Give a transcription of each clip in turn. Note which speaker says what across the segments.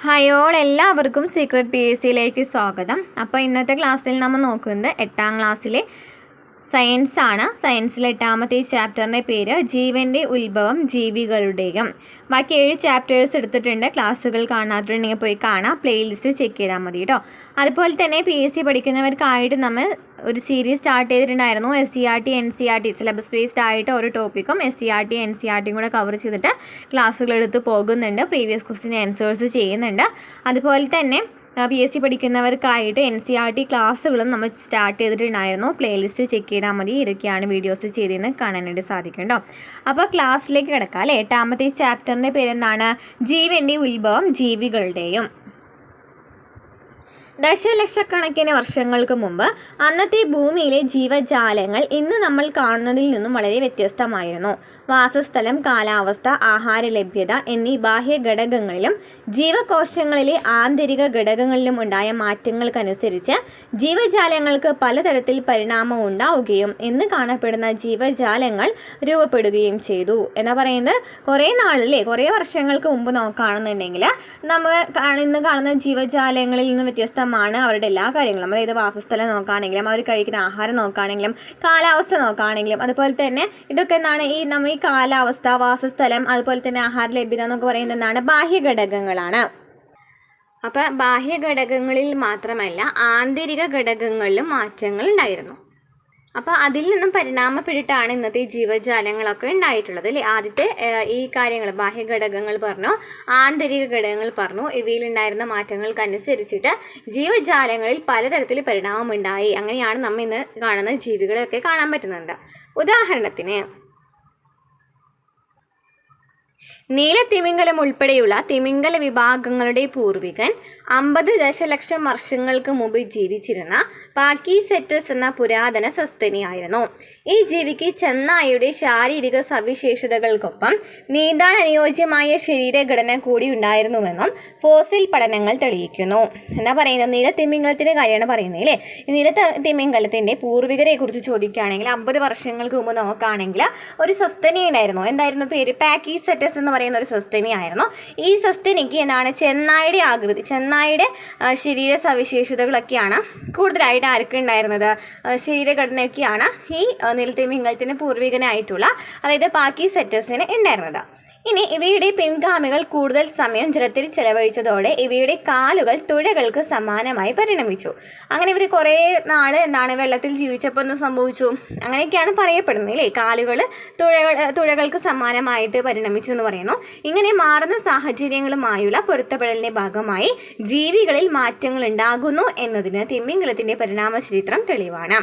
Speaker 1: Hi all, എല്ലാവർക്കും secret P S സിയിലേക്ക് സ്വാഗതം. അപ്പോൾ ഇന്നത്തെ ക്ലാസ്സിൽ നമ്മൾ നോക്കുന്നത് 8ാം ക്ലാസ്സിലെ സയൻസ് ആണ്. സയൻസിലെ 8ാമത്തെ ചാപ്റ്ററിൻ്റെ പേര് ജീവൻ്റെ ഉത്ഭവം ജീവികളുടെയും. ബാക്കി 7 ചാപ്റ്റേഴ്സ് എടുത്തിട്ടുണ്ട്. ക്ലാസ്സുകൾ കാണാത്തുണ്ടെങ്കിൽ പോയി കാണാം, പ്ലേലിസ്റ്റ് ചെക്ക് ചെയ്താൽ മതി കേട്ടോ. അതുപോലെ തന്നെ പി എസ് സി പഠിക്കുന്നവർക്കായിട്ട് നമ്മൾ ഒരു സീരീസ് സ്റ്റാർട്ട് ചെയ്തിട്ടുണ്ടായിരുന്നു. SCERT NCERT സിലബസ് ബേസ്ഡ് ആയിട്ട് ഓരോ ടോപ്പിക്കും SCERT NCERT കൂടെ കവർ ചെയ്തിട്ട് ക്ലാസ്സുകൾ എടുത്ത് പോകുന്നുണ്ട്. പ്രീവിയസ് ക്വസ്റ്റ്യൻ ആൻസേഴ്സ് ചെയ്യുന്നുണ്ട്. അതുപോലെ തന്നെ പി എസ് സി പഠിക്കുന്നവർക്കായിട്ട് NCERT ക്ലാസ്സുകളും നമ്മൾ സ്റ്റാർട്ട് ചെയ്തിട്ടുണ്ടായിരുന്നു. പ്ലേലിസ്റ്റ് ചെക്ക് ചെയ്താൽ മതി. ഇതൊക്കെയാണ് വീഡിയോസ് ചെയ്തതെന്ന് കാണാനായിട്ട് സാധിക്കും കേട്ടോ. അപ്പോൾ ക്ലാസ്സിലേക്ക് കിടക്കാം അല്ലേ. 8ാമത്തെ ചാപ്റ്ററിൻ്റെ പേരെന്താണ്? ജീവൻ്റെ ഉത്ഭവം ജീവികളുടെയും. ദശലക്ഷക്കണക്കിന് വർഷങ്ങൾക്ക് മുമ്പ് അന്നത്തെ ഭൂമിയിലെ ജീവജാലങ്ങൾ ഇന്ന് നമ്മൾ കാണുന്നതിൽ നിന്നും വളരെ വ്യത്യസ്തമായിരുന്നു. വാസസ്ഥലം, കാലാവസ്ഥ, ആഹാര ലഭ്യത എന്നീ ബാഹ്യ ഘടകങ്ങളിലും ജീവകോശങ്ങളിലെ ആന്തരിക ഘടകങ്ങളിലും ഉണ്ടായ മാറ്റങ്ങൾക്കനുസരിച്ച് ജീവജാലങ്ങൾക്ക് പലതരത്തിൽ പരിണാമം ഉണ്ടാവുകയും ഇന്ന് കാണപ്പെടുന്ന ജീവജാലങ്ങൾ രൂപപ്പെടുകയും ചെയ്തു എന്നാ പറയുന്നത്. കുറേ വർഷങ്ങൾക്ക് മുമ്പ് നോക്കുകയാണെന്നുണ്ടെങ്കിൽ നമ്മൾ ഇന്ന് കാണുന്ന ജീവജാലങ്ങളിൽ നിന്ന് വ്യത്യസ്തമാണ് അവരുടെ എല്ലാ കാര്യങ്ങളും. നമ്മൾ ഏത് വാസസ്ഥലം നോക്കുകയാണെങ്കിലും, അവർ കഴിക്കുന്ന ആഹാരം നോക്കുകയാണെങ്കിലും, കാലാവസ്ഥ നോക്കുകയാണെങ്കിലും, അതുപോലെ തന്നെ ഇതൊക്കെ എന്താണ് നമ്മൾ ഈ കാലാവസ്ഥ, വാസസ്ഥലം, അതുപോലെ തന്നെ ആഹാര ലഭ്യത എന്നൊക്കെ പറയുന്നത് എന്താണ്? ബാഹ്യ ഘടകങ്ങളാണ്. അപ്പം ബാഹ്യ ഘടകങ്ങളിൽ മാത്രമല്ല ആന്തരിക ഘടകങ്ങളിലും മാറ്റങ്ങൾ ഉണ്ടായിരുന്നു. അപ്പോൾ അതിൽ നിന്നും പരിണാമപ്പെട്ടിട്ടാണ് ഇന്നത്തെ ജീവജാലങ്ങളൊക്കെ ഉണ്ടായിട്ടുള്ളത് അല്ലേ. ആദ്യത്തെ ഈ കാര്യങ്ങൾ ബാഹ്യ ഘടകങ്ങൾ പറഞ്ഞു, ആന്തരിക ഘടകങ്ങൾ പറഞ്ഞു. ഇവയിലുണ്ടായിരുന്ന മാറ്റങ്ങൾക്കനുസരിച്ചിട്ട് ജീവജാലങ്ങളിൽ പലതരത്തിൽ പരിണാമം ഉണ്ടായി. അങ്ങനെയാണ് നമ്മൾ ഇന്ന് കാണുന്ന ജീവികളെയൊക്കെ കാണാൻ പറ്റുന്നുണ്ട്. ഉദാഹരണത്തിന് നീലത്തിമിംഗലം ഉൾപ്പെടെയുള്ള തിമിംഗല വിഭാഗങ്ങളുടെ പൂർവികൻ 50 ദശലക്ഷം വർഷങ്ങൾക്ക് മുമ്പ് ജീവിച്ചിരുന്ന പാക്കിസെറ്റസ് എന്ന പുരാതന സസ്തനിയായിരുന്നു. ഈ ജീവിക്ക് ചെന്നായയുടെ ശാരീരിക സവിശേഷതകൾക്കൊപ്പം നീന്താൻ അനുയോജ്യമായ ശരീരഘടന കൂടി ഉണ്ടായിരുന്നുവെന്നും ഫോസിൽ പഠനങ്ങൾ തെളിയിക്കുന്നു. എന്നാ പറയുന്നത്? നീലത്തിമിംഗലത്തിൻ്റെ കാര്യമാണ് പറയുന്നത് അല്ലേ. ഈ നീലത്തിമിംഗലത്തിൻ്റെ പൂർവികരെ കുറിച്ച് ചോദിക്കുകയാണെങ്കിൽ 50 വർഷങ്ങൾക്ക് മുമ്പ് നോക്കുകയാണെങ്കിൽ ഒരു സസ്തനി ഉണ്ടായിരുന്നു. എന്തായിരുന്നു പേര്? പാക്കിസെറ്റസ് എന്ന് പറയുന്ന ഒരു സസ്തനിയായിരുന്നു. ഈ സസ്തനിക്ക് എന്താണ്? ചെന്നായുടെ ആകൃതി, ചെന്നായുടെ ശരീര സവിശേഷതകളൊക്കെയാണ് കൂടുതലായിട്ട് ആർക്ക് ഉണ്ടായിരുന്നത്? ശരീരഘടനയൊക്കെയാണ് ഈ നീലത്തിമിംഗലത്തിന് പൂർവികനായിട്ടുള്ള, അതായത് പാക്കിസെറ്റസിന് ഉണ്ടായിരുന്നത്. ഇനി ഇവയുടെ പിൻഗാമികൾ കൂടുതൽ സമയം ജലത്തിൽ ചെലവഴിച്ചതോടെ ഇവയുടെ കാലുകൾ തുഴകൾക്ക് സമാനമായി പരിണമിച്ചു. അങ്ങനെ ഇവർ കുറേ നാൾ വെള്ളത്തിൽ ജീവിച്ചപ്പോൾ ഒന്ന് സംഭവിച്ചു. അങ്ങനെയൊക്കെയാണ് പറയപ്പെടുന്നത് അല്ലേ. കാലുകൾ തുഴകൾക്ക് സമാനമായിട്ട് പരിണമിച്ചു എന്ന് പറയുന്നു. ഇങ്ങനെ മാറുന്ന സാഹചര്യങ്ങളുമായുള്ള പൊരുത്തപ്പെടലിൻ്റെ ഭാഗമായി ജീവികളിൽ മാറ്റങ്ങൾ ഉണ്ടാകുന്നു എന്നതിന് തിമിംഗലത്തിൻ്റെ പരിണാമ ചരിത്രം തെളിവാണ്.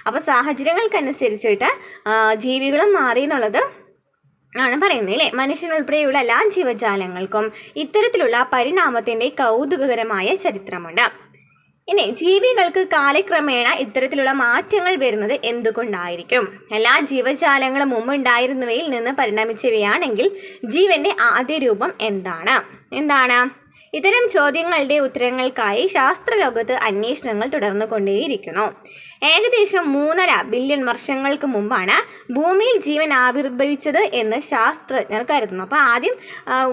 Speaker 1: അപ്പോൾ സാഹചര്യങ്ങൾക്കനുസരിച്ചിട്ട് ജീവികളും മാറി എന്നുള്ളത് ആണ് പറയുന്നത് അല്ലേ. മനുഷ്യനുൾപ്പെടെയുള്ള എല്ലാ ജീവജാലങ്ങൾക്കും ഇത്തരത്തിലുള്ള പരിണാമത്തിൻ്റെ കൗതുകകരമായ ചരിത്രമുണ്ട്. ഇനി ജീവികൾക്ക് കാലക്രമേണ ഇത്തരത്തിലുള്ള മാറ്റങ്ങൾ വരുന്നത് എന്തുകൊണ്ടായിരിക്കും? എല്ലാ ജീവജാലങ്ങളും മുമ്പുണ്ടായിരുന്നവയിൽ നിന്ന് പരിണമിച്ചവയാണെങ്കിൽ ജീവന്റെ ആദ്യ രൂപം എന്താണ്? ഇത്തരം ചോദ്യങ്ങളുടെ ഉത്തരങ്ങൾക്കായി ശാസ്ത്രലോകത്ത് അന്വേഷണങ്ങൾ തുടർന്നുകൊണ്ടേയിരിക്കുന്നു. ഏകദേശം 3.5 ബില്യൺ വർഷങ്ങൾക്ക് മുമ്പാണ് ഭൂമിയിൽ ജീവൻ ആവിർഭവിച്ചത് എന്ന് ശാസ്ത്രജ്ഞർ കരുതുന്നു. അപ്പോൾ ആദ്യം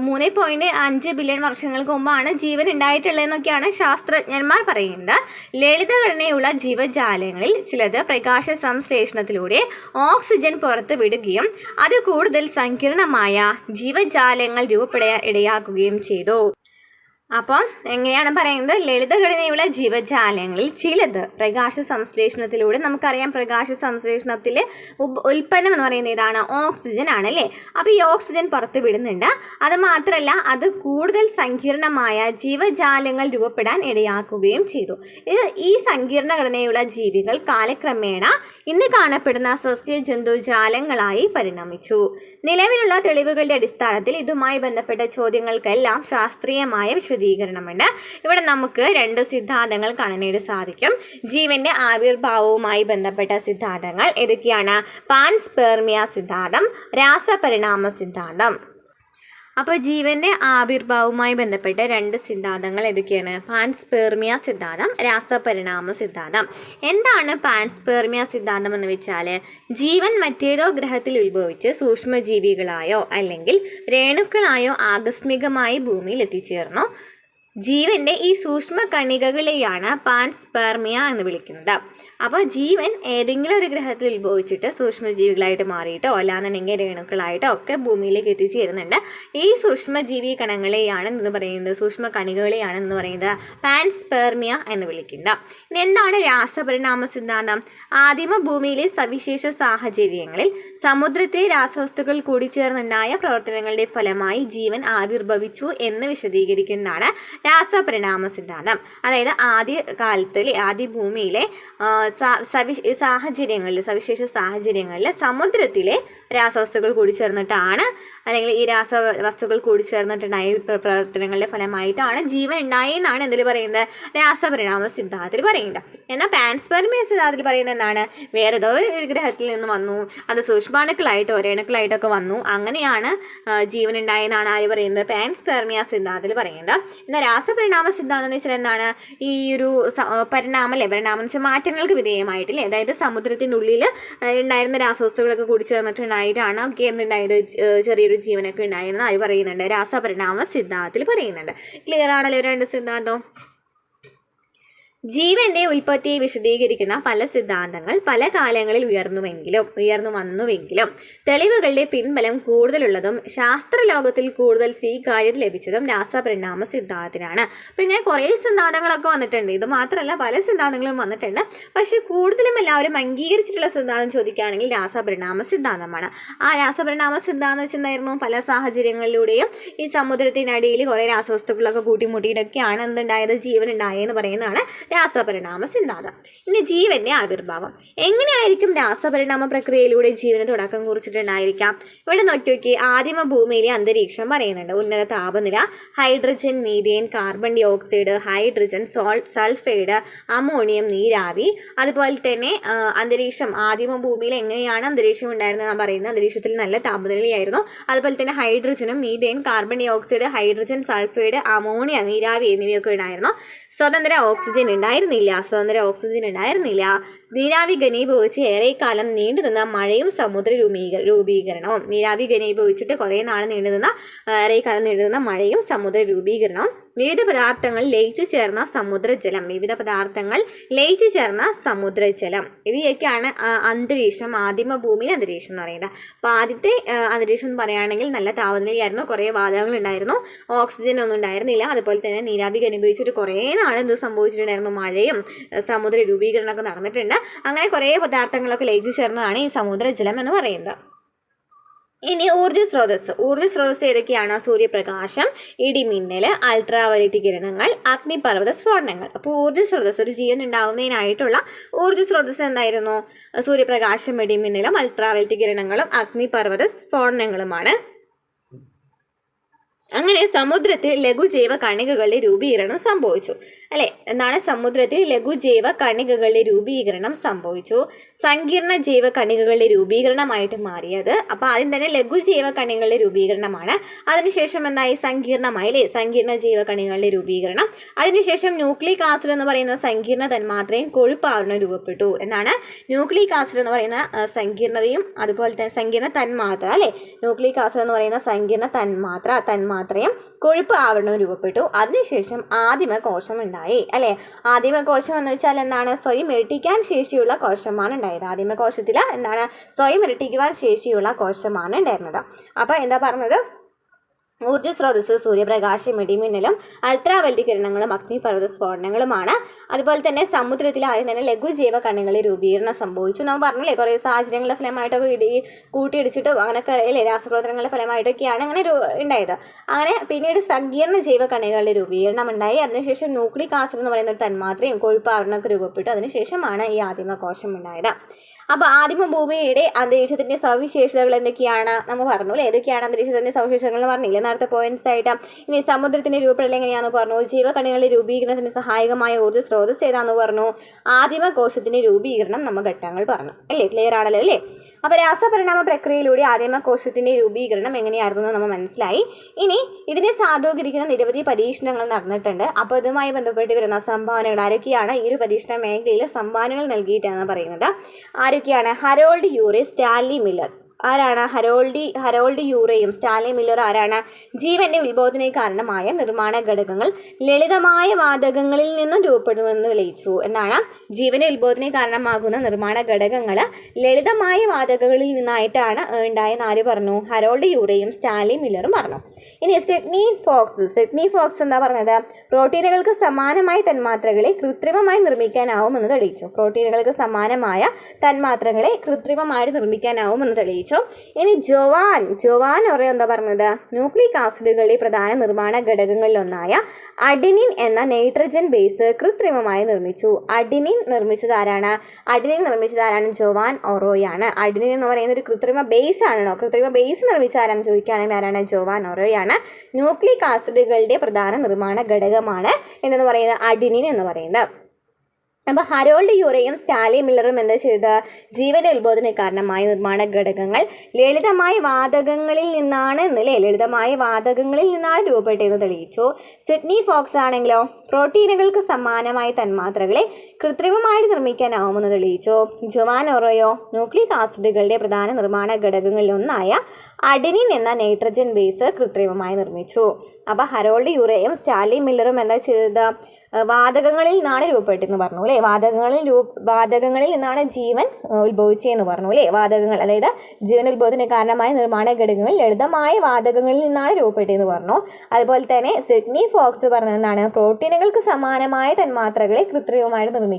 Speaker 1: 3.5 ബില്യൺ വർഷങ്ങൾക്ക് മുമ്പാണ് ജീവൻ ഉണ്ടായിട്ടുള്ളതെന്നൊക്കെയാണ് ശാസ്ത്രജ്ഞന്മാർ പറയുന്നത്. ലളിതഘടനയുള്ള ജീവജാലങ്ങളിൽ ചിലത് പ്രകാശ സംശ്ലേഷണത്തിലൂടെ ഓക്സിജൻ പുറത്തു വിടുകയും അത് കൂടുതൽ സങ്കീർണമായ ജീവജാലങ്ങൾ രൂപപ്പെടാൻ ഇടയാക്കുകയും ചെയ്തു. അപ്പം എങ്ങനെയാണ് പറയുന്നത്? ലളിതഘടനയുള്ള ജീവജാലങ്ങളിൽ ചിലത് പ്രകാശ സംശ്ലേഷണത്തിലൂടെ, നമുക്കറിയാം പ്രകാശ സംശ്ലേഷണത്തിൽ ഉൽപ്പന്നം എന്ന് പറയുന്നത് ഇതാണ്, ഓക്സിജൻ ആണല്ലേ. അപ്പോൾ ഈ ഓക്സിജൻ പുറത്ത് വിടുന്നുണ്ട്. അത് മാത്രമല്ല, അത് കൂടുതൽ സങ്കീർണമായ ജീവജാലങ്ങൾ രൂപപ്പെടാൻ ഇടയാക്കുകയും ചെയ്തു. ഈ സങ്കീർണ ഘടനയുള്ള ജീവികൾ കാലക്രമേണ ഇന്ന് കാണപ്പെടുന്ന സസ്യജന്തുജാലങ്ങളായി പരിണമിച്ചു. നിലവിലുള്ള തെളിവുകളുടെ അടിസ്ഥാനത്തിൽ ഇതുമായി ബന്ധപ്പെട്ട ചോദ്യങ്ങൾക്കെല്ലാം ശാസ്ത്രീയമായ വിശദീകരണമുണ്ട്. ഇവിടെ നമുക്ക് 2 സിദ്ധാന്തങ്ങൾ കാണാനായിട്ട് സാധിക്കും. ജീവന്റെ ആവിർഭാവവുമായി ബന്ധപ്പെട്ട സിദ്ധാന്തങ്ങൾ ഏതൊക്കെയാണ്? പാൻസ്പെർമിയ സിദ്ധാന്തം, രാസപരിണാമ സിദ്ധാന്തം. അപ്പോൾ ജീവന്റെ ആവിർഭാവവുമായി ബന്ധപ്പെട്ട 2 സിദ്ധാന്തങ്ങൾ ഏതൊക്കെയാണ്? പാൻസ്പെർമിയ സിദ്ധാന്തം, രാസപരിണാമ സിദ്ധാന്തം. എന്താണ് പാൻസ്പെർമിയ സിദ്ധാന്തം എന്ന് വെച്ചാൽ, ജീവൻ മറ്റേതോ ഗ്രഹത്തിൽ ഉത്ഭവിച്ച് സൂക്ഷ്മജീവികളായോ അല്ലെങ്കിൽ രേണുക്കളായോ ആകസ്മികമായി ഭൂമിയിൽ എത്തിച്ചേർന്നു. ജീവന്റെ ഈ സൂക്ഷ്മ കണികകളെയാണ് പാൻസ്പെർമിയ എന്ന് വിളിക്കുന്നത്. അപ്പോൾ ജീവൻ ഏതെങ്കിലും ഒരു ഗ്രഹത്തിൽ ഉത്ഭവിച്ചിട്ട് സൂക്ഷ്മജീവികളായിട്ട് മാറിയിട്ടോ അല്ലാന്നുണ്ടെങ്കിൽ രേണുക്കളായിട്ടോ ഒക്കെ ഭൂമിയിലേക്ക് എത്തിച്ചേരുന്നുണ്ട്. ഈ സൂക്ഷ്മജീവി കണങ്ങളെയാണ് എന്ന് പറയുന്നത്, സൂക്ഷ്മ കണികകളെയാണ് എന്ന് പറയുന്നത് പാൻസ്പെർമിയ എന്ന് വിളിക്കുന്നത്. ഇനി എന്താണ് രാസപരിണാമ സിദ്ധാന്തം? ആദിമ ഭൂമിയിലെ സവിശേഷ സാഹചര്യങ്ങളിൽ സമുദ്രത്തിലെ രാസവസ്തുക്കൾ കൂടിച്ചേർന്നുണ്ടായ പ്രവർത്തനങ്ങളുടെ ഫലമായി ജീവൻ ആവിർഭവിച്ചു എന്ന് വിശദീകരിക്കുന്നതാണ് രാസപരിണാമ സിദ്ധാന്തം. അതായത് ആദ്യ കാലത്തിൽ ആദ്യ ഭൂമിയിലെ സവിശേഷ സാഹചര്യങ്ങളിൽ സമുദ്രത്തിലെ രാസവസ്തുക്കൾ കൂടിച്ചേർന്നിട്ടാണ്, അല്ലെങ്കിൽ ഈ രാസവസ്തുക്കൾ കൂടിച്ചേർന്നിട്ടുണ്ടായ പ്രവർത്തനങ്ങളുടെ ഫലമായിട്ടാണ് ജീവൻ ഉണ്ടായെന്നാണ് എന്തിൽ പറയുന്നത്? രാസപരിണാമ സിദ്ധാന്തത്തിൽ പറയുന്നത്. എന്നാൽ പാൻസ്പെർമിയ സിദ്ധാന്തത്തിൽ പറയുന്നത് എന്താണ്? വേറെ ഏതോ ഒരു ഗ്രഹത്തിൽ നിന്ന് വന്നു, അത് സൂക്ഷ്മാണുക്കളായിട്ടോ രേണുക്കളായിട്ടൊക്കെ വന്നു, അങ്ങനെയാണ് ജീവൻ ഉണ്ടായെന്നാണ് ആര് പറയുന്നത്? പാൻസ്പെർമിയ സിദ്ധാന്തത്തിൽ പറയുന്നത്. എന്നാൽ രാസപരിണാമ സിദ്ധാന്തം എന്ന് വെച്ചാൽ എന്താണ്? ഈ ഒരു പരിണാമം എന്ന് വെച്ചാൽ മാറ്റങ്ങൾക്ക് വിധേയമായിട്ടില്ലേ, അതായത് സമുദ്രത്തിൻ്റെ ഉള്ളിൽ ഉണ്ടായിരുന്ന രാസവസ്തുക്കളൊക്കെ കൂടിച്ചേർന്നിട്ടുണ്ടായിട്ടാണ് ഒക്കെ എന്തുണ്ടായത്? ചെറിയൊരു ജീവനൊക്കെ ഉണ്ടായിരുന്ന ആര് പറയുന്നുണ്ട്? രാസപരിണാമ സിദ്ധാന്തത്തിൽ പറയുന്നുണ്ട്. ക്ലിയർ ആണല്ലോ രണ്ട് സിദ്ധാന്തം? ജീവന്റെ ഉൽപ്പത്തിയെ വിശദീകരിക്കുന്ന പല സിദ്ധാന്തങ്ങൾ പല കാലങ്ങളിൽ ഉയർന്നു വന്നുവെങ്കിലും തെളിവുകളുടെ പിൻബലം കൂടുതലുള്ളതും ശാസ്ത്രലോകത്തിൽ കൂടുതൽ സ്വീകാര്യത ലഭിച്ചതും രാസപരിണാമ സിദ്ധാന്തത്തിനാണ്. അപ്പം ഇങ്ങനെ കുറേ സിദ്ധാന്തങ്ങളൊക്കെ വന്നിട്ടുണ്ട്. ഇത് മാത്രമല്ല പല സിദ്ധാന്തങ്ങളും വന്നിട്ടുണ്ട്. പക്ഷെ കൂടുതലും എല്ലാവരും അംഗീകരിച്ചിട്ടുള്ള സിദ്ധാന്തം ചോദിക്കുകയാണെങ്കിൽ രാസപരിണാമ സിദ്ധാന്തമാണ്. ആ രാസപരിണാമ സിദ്ധാന്തം വെച്ചെന്നായിരുന്നു പല സാഹചര്യങ്ങളിലൂടെയും ഈ സമുദ്രത്തിനടിയിൽ കുറേ രാസവസ്തുക്കളൊക്കെ കൂട്ടിമുട്ടിയിട്ടൊക്കെയാണ് എന്തുണ്ടായത്? ജീവൻ ഉണ്ടായെന്ന് പറയുന്നതാണ് രാസപരിണാമ സിദ്ധാന്തം. ഇനി ജീവന്റെ ആവിർഭാവം എങ്ങനെയായിരിക്കും? രാസപരിണാമ പ്രക്രിയയിലൂടെ ജീവന് തുടക്കം കുറിച്ചിട്ടുണ്ടായിരിക്കാം. ഇവിടെ നോക്കി ആദിമ ഭൂമിയിലെ അന്തരീക്ഷം പറയുന്നുണ്ട്. ഉന്നത താപനില, hydrogen, methane, carbon dioxide, hydrogen, sulphide, ammonium, നീരാവി. അതുപോലെ തന്നെ അന്തരീക്ഷം ആദിമ ഭൂമിയിൽ എങ്ങനെയാണ് അന്തരീക്ഷം ഉണ്ടായിരുന്നത് നാം പറയുന്നത്? അന്തരീക്ഷത്തിൽ നല്ല താപനിലയായിരുന്നു. അതുപോലെ തന്നെ ഹൈഡ്രജനും methane, carbon dioxide, hydrogen, sulphide, ammonia, നീരാവി എന്നിവയൊക്കെ ഉണ്ടായിരുന്നു. സ്വതന്ത്ര ഓക്സിജൻ ഉണ്ടായിരുന്നില്ല. നീരാവി ഘനീഭവിച്ച് ഏറെക്കാലം നീണ്ടുനിന്ന മഴയും സമുദ്ര രൂപീകരണവും. നീരാവി ഘനീഭവിച്ചിട്ട് കുറേ നാൾ ഏറെക്കാലം നീണ്ടുനിന്ന മഴയും സമുദ്ര രൂപീകരണവും. വിവിധ പദാർത്ഥങ്ങൾ ലയിച്ചു ചേർന്ന സമുദ്രജലം. ഇവയൊക്കെയാണ് അന്തരീക്ഷം, ആദിമ ഭൂമിയിലെ അന്തരീക്ഷം എന്ന് പറയുന്നത്. അപ്പോൾ ആദ്യത്തെ അന്തരീക്ഷം എന്ന് പറയുകയാണെങ്കിൽ നല്ല താപനിലയായിരുന്നു, കുറേ വാതകങ്ങൾ ഉണ്ടായിരുന്നു, ഓക്സിജൻ ഒന്നും ഉണ്ടായിരുന്നില്ല. അതുപോലെ തന്നെ നീരാവി ഘനീഭവിച്ചിട്ട് കുറേ നാൾ എന്ത് സംഭവിച്ചിട്ടുണ്ടായിരുന്നു? മഴയും സമുദ്ര രൂപീകരണമൊക്കെ നടന്നിട്ടുണ്ട്. അങ്ങനെ കുറേ പദാർത്ഥങ്ങളൊക്കെ ലയിച്ചു ചേർന്നതാണ് ഈ സമുദ്രജലം എന്ന് പറയുന്നത്. ഇനി ഊർജ്ജ സ്രോതസ് ഏതൊക്കെയാണ്? സൂര്യപ്രകാശം, ഇടിമിന്നൽ, അൾട്രാവയലറ്റ് കിരണങ്ങൾ, അഗ്നിപർവ്വത സ്ഫോടനങ്ങൾ. അപ്പോൾ ഊർജ്ജ സ്രോതസ്, ഒരു ജീവൻ ഉണ്ടാകുന്നതിനായിട്ടുള്ള ഊർജ്ജ സ്രോതസ് എന്തായിരുന്നു? സൂര്യപ്രകാശം, ഇടിമിന്നലും, അൾട്രാവയലറ്റ് കിരണങ്ങളും, അഗ്നിപർവ്വത സ്ഫോടനങ്ങളുമാണ്. അങ്ങനെ സമുദ്രത്തിൽ ലഘുജൈവ കണികകളുടെ രൂപീകരണം സംഭവിച്ചു. അല്ലെ, എന്താണ്? സമുദ്രത്തിൽ ലഘുജൈവ കണികകളുടെ രൂപീകരണം സംഭവിച്ചു. സങ്കീർണ ജൈവ കണികകളുടെ രൂപീകരണമായിട്ട് മാറിയത്. അപ്പോൾ ആദ്യം തന്നെ ലഘുജൈവ കണികകളുടെ രൂപീകരണമാണ്. അതിനുശേഷം എന്തായി? സങ്കീർണ ജൈവ കണികകളുടെ രൂപീകരണം. അതിനുശേഷം ന്യൂക്ലിക് ആസിഡ് എന്ന് പറയുന്ന സങ്കീർണ തന്മാത്രയും കൊഴുപ്പാവരണം രൂപപ്പെട്ടു. എന്നാണ് ന്യൂക്ലിക് ആസിഡ് എന്ന് പറയുന്ന സങ്കീർണതയും അതുപോലെ തന്നെ സങ്കീർണ തന്മാത്ര, അല്ലെ, ന്യൂക്ലിക് ആസിഡ് എന്ന് പറയുന്ന സങ്കീർണ തന്മാത്രയും കൊഴുപ്പ് ആവരണവും രൂപപ്പെട്ടു. അതിനുശേഷം ആദിമ കോശം ഉണ്ടായി. അല്ലെ, ആദിമ കോശം എന്ന് വെച്ചാൽ എന്താണ്? സ്വയം ഇരട്ടിക്കാൻ ശേഷിയുള്ള കോശമാണ് ഉണ്ടായത്. ആദിമ കോശത്തിൽ എന്താണ്? സ്വയം ഇരട്ടിക്കുവാൻ ശേഷിയുള്ള കോശമാണ് ഉണ്ടായിരുന്നത്. അപ്പോൾ എന്താ പറഞ്ഞത്? ഊർജ്ജ സ്രോതസ് സൂര്യപ്രകാശം, ഇടിമിന്നലും, അൾട്രാവയലറ്റ് കിരണങ്ങളും, അഗ്നിപർവ്വത സ്ഫോടനങ്ങളുമാണ്. അതുപോലെ തന്നെ സമുദ്രത്തിൽ ആദ്യം തന്നെ ലഘുജൈവ കണികളുടെ രൂപീകരണം സംഭവിച്ചു. നമ്മൾ പറഞ്ഞില്ലേ, കുറേ സാഹചര്യങ്ങളുടെ ഫലമായിട്ടൊക്കെ കൂട്ടിയിടിച്ചിട്ടോ അങ്ങനെയൊക്കെ അല്ലേ, രാസപ്രവർത്തനങ്ങളുടെ ഫലമായിട്ടൊക്കെയാണ് അങ്ങനെ ഉണ്ടായത്. അങ്ങനെ പിന്നീട് സങ്കീർണ ജൈവ കണികളുടെ രൂപീകരണം ഉണ്ടായി. അതിനുശേഷം ന്യൂക്ലിക് ആസിഡ് എന്ന് പറയുന്ന ഒരു തന്മാത്രയും കൊഴുപ്പാവരണമൊക്കെ രൂപപ്പെട്ടു. അതിനുശേഷമാണ് ഈ ആദിമ കോശം ഉണ്ടായത്. അപ്പോൾ ആദിമ ഭൂമിയുടെ അന്തരീക്ഷത്തിൻ്റെ സവിശേഷതകൾ എന്തൊക്കെയാണ് നമ്മൾ പറഞ്ഞു അല്ലേ? ഏതൊക്കെയാണ് അന്തരീക്ഷത്തിൻ്റെ സവിശേഷതകൾ എന്ന് പറഞ്ഞില്ലേ നേരത്തെ പോയിന്റ്സ് ആയിട്ട്. ഇനി സമുദ്രത്തിൻ്റെ രൂപപ്പെടൽ എങ്ങനെയാണെന്ന് പറഞ്ഞു. ജീവകണികളുടെ രൂപീകരണത്തിന് സഹായകമായ ഊർജ്ജ സ്രോതസ് ഏതാണെന്ന് പറഞ്ഞു. ആദിമ കോശത്തിൻ്റെ രൂപീകരണം നമ്മൾ ഘട്ടങ്ങൾ പറഞ്ഞു അല്ലേ? ക്ലിയർ ആണല്ലോ അല്ലേ? അപ്പോൾ രാസപരിണാമ പ്രക്രിയയിലൂടെ ആദിമ കോശത്തിൻ്റെ രൂപീകരണം എങ്ങനെയായിരുന്നു എന്ന് നമ്മൾ മനസ്സിലായി. ഇനി ഇതിനെ സാധൂകരിക്കുന്ന നിരവധി പരീക്ഷണങ്ങൾ നടന്നിട്ടുണ്ട്. അപ്പോൾ ഇതുമായി ബന്ധപ്പെട്ട് വരുന്ന സംഭാവനകൾ ആരൊക്കെയാണ്? ഈ ഒരു പരീക്ഷണ മേഖലയിൽ സംഭാവനകൾ നൽകിയിട്ടാണ് പറയുന്നത്. ആരൊക്കെയാണ്? Harold യൂറെ, Stanley Miller. ആരാണ്? ഹരോൾഡ് യൂറേയും സ്റ്റാൻലി മില്ലറും ആരാണ്? ജീവന്റെ ഉത്ഭവത്തിന് കാരണമായ നിർമ്മാണ ഘടകങ്ങൾ ലളിതമായ വാതകങ്ങളിൽ നിന്നും രൂപപ്പെടുമെന്ന് തെളിയിച്ചു. എന്താണ്? ജീവന്റെ ഉത്ഭവത്തിന് കാരണമാകുന്ന നിർമ്മാണ ഘടകങ്ങൾ ലളിതമായ വാതകങ്ങളിൽ നിന്നായിട്ടാണ് ഉണ്ടായെന്ന് ആര് പറഞ്ഞു? ഹരോൾഡ് യൂറേയും സ്റ്റാൻലി മില്ലറും പറഞ്ഞു. ഇനി സിഡ്നി ഫോക്സ് എന്താ പറഞ്ഞത്? പ്രോട്ടീനുകൾക്ക് സമാനമായ തന്മാത്രകളെ കൃത്രിമമായി നിർമ്മിക്കാനാവുമെന്ന് തെളിയിച്ചു. പ്രോട്ടീനുകൾക്ക് സമാനമായ തന്മാത്രകളെ കൃത്രിമമായി നിർമ്മിക്കാനാവുമെന്ന് തെളിയിച്ചു. ഇനി ജോവാൻ ഒറേ എന്താ പറഞ്ഞത്? ന്യൂക്ലിക് ആസിഡുകളുടെ പ്രധാന നിർമ്മാണ ഘടകങ്ങളിലൊന്നായ അഡിനിൻ എന്ന നൈട്രജൻ ബേസ് കൃത്രിമമായി നിർമ്മിച്ചു. അഡിനിൻ നിർമ്മിച്ചത് ആരാണ്? ജോവാൻ ഒറോയാണ്. അഡിനിൻ എന്ന് പറയുന്ന ഒരു കൃത്രിമ ബേസ് ആണല്ലോ. കൃത്രിമ ബേസ് നിർമ്മിച്ച ആരാണെന്ന് ചോദിക്കുകയാണെങ്കിൽ ആരാണ്? ജോവാൻ ഒറോയാണ്. ന്യൂക്ലിക് ആസിഡുകളുടെ പ്രധാന നിർമ്മാണ ഘടകമാണ് എന്ന് പറയുന്നത് അഡിനിൻ എന്ന് പറയുന്നത്. അപ്പോൾ ഹരോൾഡ് യൂറേയും സ്റ്റാൻലി മില്ലറും എന്താ ചെയ്തത്? ജീവന്റെ ഉത്ഭവത്തിന് കാരണമായ നിർമ്മാണ ഘടകങ്ങൾ ലളിതമായ വാതകങ്ങളിൽ നിന്നാണ് രൂപപ്പെട്ടതെന്ന് തെളിയിച്ചു. സിഡ്നി ഫോക്സ് ആണെങ്കിലോ പ്രോട്ടീനുകൾക്ക് സമാനമായ തന്മാത്രകളെ കൃത്രിമമായി നിർമ്മിക്കാനാവുമെന്ന് തെളിയിച്ചു. ജോവാൻ ഒറോയോ ന്യൂക്ലിക് ആസിഡുകളുടെ പ്രധാന നിർമ്മാണ ഘടകങ്ങളിലൊന്നായ അഡിനിൻ എന്ന നൈട്രജൻ ബേസ് കൃത്രിമമായി നിർമ്മിച്ചു. അപ്പോൾ ഹരോൾഡ് യൂറേയും സ്റ്റാൻലി മില്ലറും എന്താ ചെയ്തത്? വാതകങ്ങളിൽ നിന്നാണ് രൂപപ്പെട്ടെന്ന് പറഞ്ഞു അല്ലേ? വാതകങ്ങളിൽ നിന്നാണ് ജീവൻ ഉത്ഭവിച്ചതെന്ന് പറഞ്ഞു അല്ലേ? വാതകങ്ങൾ, അതായത് ജീവൻ ഉത്ഭവത്തിന് കാരണമായ നിർമ്മാണ ഘടകങ്ങൾ ലളിതമായ വാതകങ്ങളിൽ നിന്നാണ് രൂപപ്പെട്ടതെന്ന് പറഞ്ഞു. അതുപോലെ തന്നെ സിഡ്നി ഫോക്സ് പറഞ്ഞതെന്നാണ്? പ്രോട്ടീനുകൾക്ക് സമാനമായ തന്മാത്രകളെ കൃത്രിമമായിട്ട് നിർമ്മിക്കാം.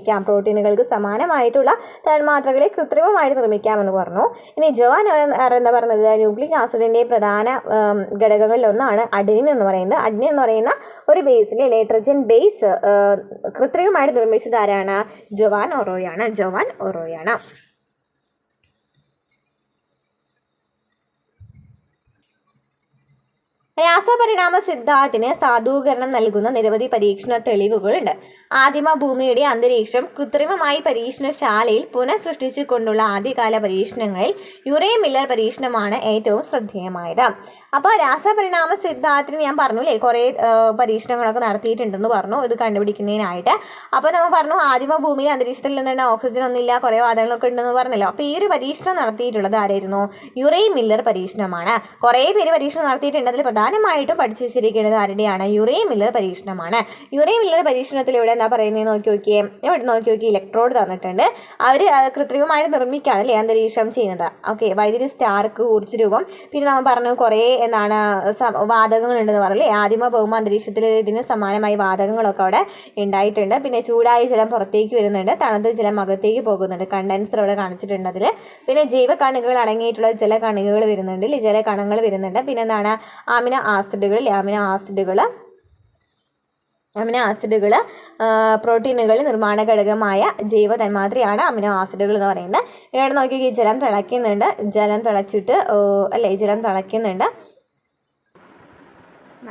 Speaker 1: നിർമ്മിക്കാമെന്ന് പറഞ്ഞു. ഇനി ജോവാൻ എന്താ പറഞ്ഞത്? ന്യൂക്ലിക് ആസിഡിന്റെ പ്രധാന ഘടകങ്ങളിൽ ഒന്നാണ് അഡിനിൻ എന്ന് പറയുന്നത്. അഡിനിൻ എന്ന് പറയുന്ന ഒരു ബേസിലെ നൈട്രജൻ ബേസ് കൃത്രിമമായിട്ട് നിർമ്മിച്ചത് ആരാണ്? ജോവാൻ ഒറോയാണ്. രാസപരിണാമ സിദ്ധാന്തത്തിന് സാധൂകരണം നൽകുന്ന നിരവധി പരീക്ഷണ തെളിവുകളുണ്ട്. ആദിമ ഭൂമിയുടെ അന്തരീക്ഷം കൃത്രിമമായി പരീക്ഷണശാലയിൽ പുനഃസൃഷ്ടിച്ചുകൊണ്ടുള്ള ആദ്യകാല പരീക്ഷണങ്ങളിൽ യുറേ മില്ലർ പരീക്ഷണമാണ് ഏറ്റവും ശ്രദ്ധേയമായത്. അപ്പോൾ രാസപരിണാമ സിദ്ധാന്തത്തിന് ഞാൻ പറഞ്ഞു അല്ലേ, കുറേ പരീക്ഷണങ്ങളൊക്കെ നടത്തിയിട്ടുണ്ടെന്ന് പറഞ്ഞു ഇത് കണ്ടുപിടിക്കുന്നതിനായിട്ട്. അപ്പോൾ നമ്മൾ പറഞ്ഞു ആദിമ ഭൂമിയിലെ അന്തരീക്ഷത്തിൽ നിന്നുണ്ട് ഓക്സിജൻ ഒന്നുമില്ല, കുറേ വാതകങ്ങളൊക്കെ ഉണ്ടെന്ന് പറഞ്ഞല്ലോ. അപ്പോൾ ഈ ഒരു പരീക്ഷണം നടത്തിയിട്ടുള്ളത് ആരായിരുന്നു? യുറേ മില്ലർ പരീക്ഷണമാണ്. കുറേ പേര് പരീക്ഷണം നടത്തിയിട്ടുണ്ട്. അതിൽ പ്രധാനമായിട്ടും പഠിച്ചു വെച്ചിരിക്കുന്നത് ആരുടെയാണ്? യുറേ മില്ലർ പരീക്ഷണമാണ്. യുറേ മില്ലർ പരീക്ഷണത്തിലൂടെ എന്താ പറയുന്നത് നോക്കി നോക്കിയേ. ഇലക്ട്രോഡ് തന്നിട്ടുണ്ട്. അവർ കൃത്രിമമായിട്ട് നിർമ്മിക്കുകയാണ് അല്ലേ അന്തരീക്ഷം ചെയ്യുന്നത്. ഓക്കെ, വൈദ്യുതി സ്റ്റാർക്ക് ഊർജ്ജ രൂപം. പിന്നെ നമ്മൾ പറഞ്ഞു കുറേ വാതകങ്ങളുണ്ടെന്ന് പറഞ്ഞില്ലേ? ആദിമ ഭൗമ അന്തരീക്ഷത്തിൽ ഇതിന് സമാനമായി വാതകങ്ങളൊക്കെ അവിടെ ഉണ്ടായിട്ടുണ്ട്. പിന്നെ ചൂടായ ജലം പുറത്തേക്ക് വരുന്നുണ്ട്, തണുത്ത ജലം അകത്തേക്ക് പോകുന്നുണ്ട്. കണ്ടൻസർ അവിടെ കാണിച്ചിട്ടുണ്ട് അതിൽ. പിന്നെ ജൈവകണികകൾ അടങ്ങിയിട്ടുള്ള ജലകണികകൾ വരുന്നുണ്ട്, ജലകണങ്ങൾ വരുന്നുണ്ട്. പിന്നെ എന്താണ്? അമിനോ ആസിഡുകൾ പ്രോട്ടീനുകൾ നിർമ്മാണ ഘടകമായ ജൈവ തന്മാത്രയാണ് അമിനോ ആസിഡുകൾ എന്ന് പറയുന്നത്. ഇവിടെ നോക്കിയാൽ ജലം തിളയ്ക്കുന്നുണ്ട്.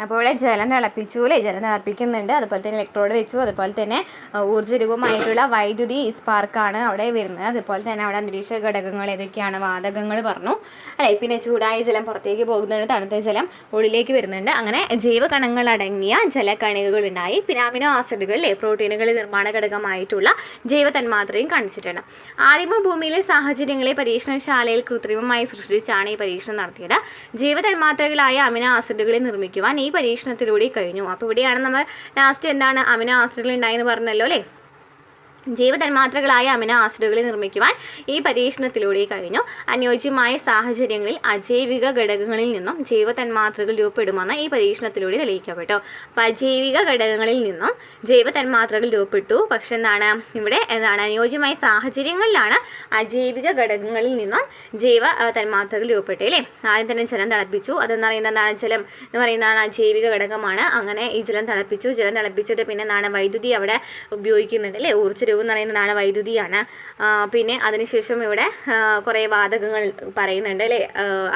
Speaker 1: അപ്പോൾ ഇവിടെ ജലം തിളപ്പിച്ചു അല്ലേ? ജലം തിളപ്പിക്കുന്നുണ്ട്. അതുപോലെ തന്നെ ഇലക്ട്രോഡ് വെച്ചു. അതുപോലെ തന്നെ ഊർജ്ജരൂപമായിട്ടുള്ള വൈദ്യുതി സ്പാർക്കാണ് അവിടെ വരുന്നത്. അതുപോലെ തന്നെ അവിടെ അന്തരീക്ഷ ഘടകങ്ങൾ ഏതൊക്കെയാണ്? വാതകങ്ങൾ പറഞ്ഞു അല്ലേ? പിന്നെ ചൂടായ ജലം പുറത്തേക്ക് പോകുന്നുണ്ട്, തണുത്ത ജലം ഉള്ളിലേക്ക് വരുന്നുണ്ട്. അങ്ങനെ ജൈവകണങ്ങൾ അടങ്ങിയ ജലകണികകൾ ഉണ്ടായി. പിന്നെ അമിനോ ആസിഡുകൾ അല്ലേ പ്രോട്ടീനുകളിൽ നിർമ്മാണ ഘടകമായിട്ടുള്ള ജൈവ തന്മാത്രയും കാണിച്ചിട്ടുണ്ട്. ആദിമ ഭൂമിയിലെ സാഹചര്യങ്ങളെ പരീക്ഷണശാലയിൽ കൃത്രിമമായി സൃഷ്ടിച്ചാണ് ഈ പരീക്ഷണം നടത്തിയത്. ജൈവ തന്മാത്രകളായ അമിനോ ആസിഡുകളെ നിർമ്മിക്കുവാൻ ഈ പരീക്ഷണത്തിലൂടെ കഴിഞ്ഞു. അപ്പോൾ ഇവിടെയാണ് നമ്മൾ ലാസ്റ്റ് എന്താണ് അമിനോ ആസിഡുകൾ ഉണ്ടായെന്ന് പറഞ്ഞല്ലോ അല്ലേ? ജൈവതന്മാത്രകളായ അമിനോ ആസിഡുകളെ നിർമ്മിക്കുവാൻ ഈ പരീക്ഷണത്തിലൂടെ കഴിഞ്ഞു. അനുയോജ്യമായ സാഹചര്യങ്ങളിൽ അജൈവിക ഘടകങ്ങളിൽ നിന്നും ജൈവതന്മാത്രകൾ രൂപപ്പെടുമെന്ന് ഈ പരീക്ഷണത്തിലൂടെ തെളിയിക്കപ്പെട്ടു. അപ്പോൾ അജൈവിക ഘടകങ്ങളിൽ നിന്നും ജൈവതന്മാത്രകൾ രൂപപ്പെട്ടു. പക്ഷെ ഇവിടെ അനുയോജ്യമായ സാഹചര്യങ്ങളിലാണ് അജൈവിക ഘടകങ്ങളിൽ നിന്നും ജൈവ തന്മാത്രകൾ രൂപപ്പെട്ടു അല്ലേ? ആദ്യം തന്നെ ജലം തിളപ്പിച്ചു. അതെന്ന് പറയുന്നത് ജലം എന്ന് പറയുന്നതാണ് അജൈവിക ഘടകമാണ്. അങ്ങനെ ഈ ജലം തിളപ്പിച്ചത് പിന്നെ വൈദ്യുതി അവിടെ ഉപയോഗിക്കുന്നുണ്ട് അല്ലേ? ഊർജ്ജ എന്ന് പറയുന്നതാണ് വൈദ്യുതിയാണ്. പിന്നെ അതിനുശേഷം ഇവിടെ കുറേ വാതകങ്ങൾ പറയുന്നുണ്ട് അല്ലേ?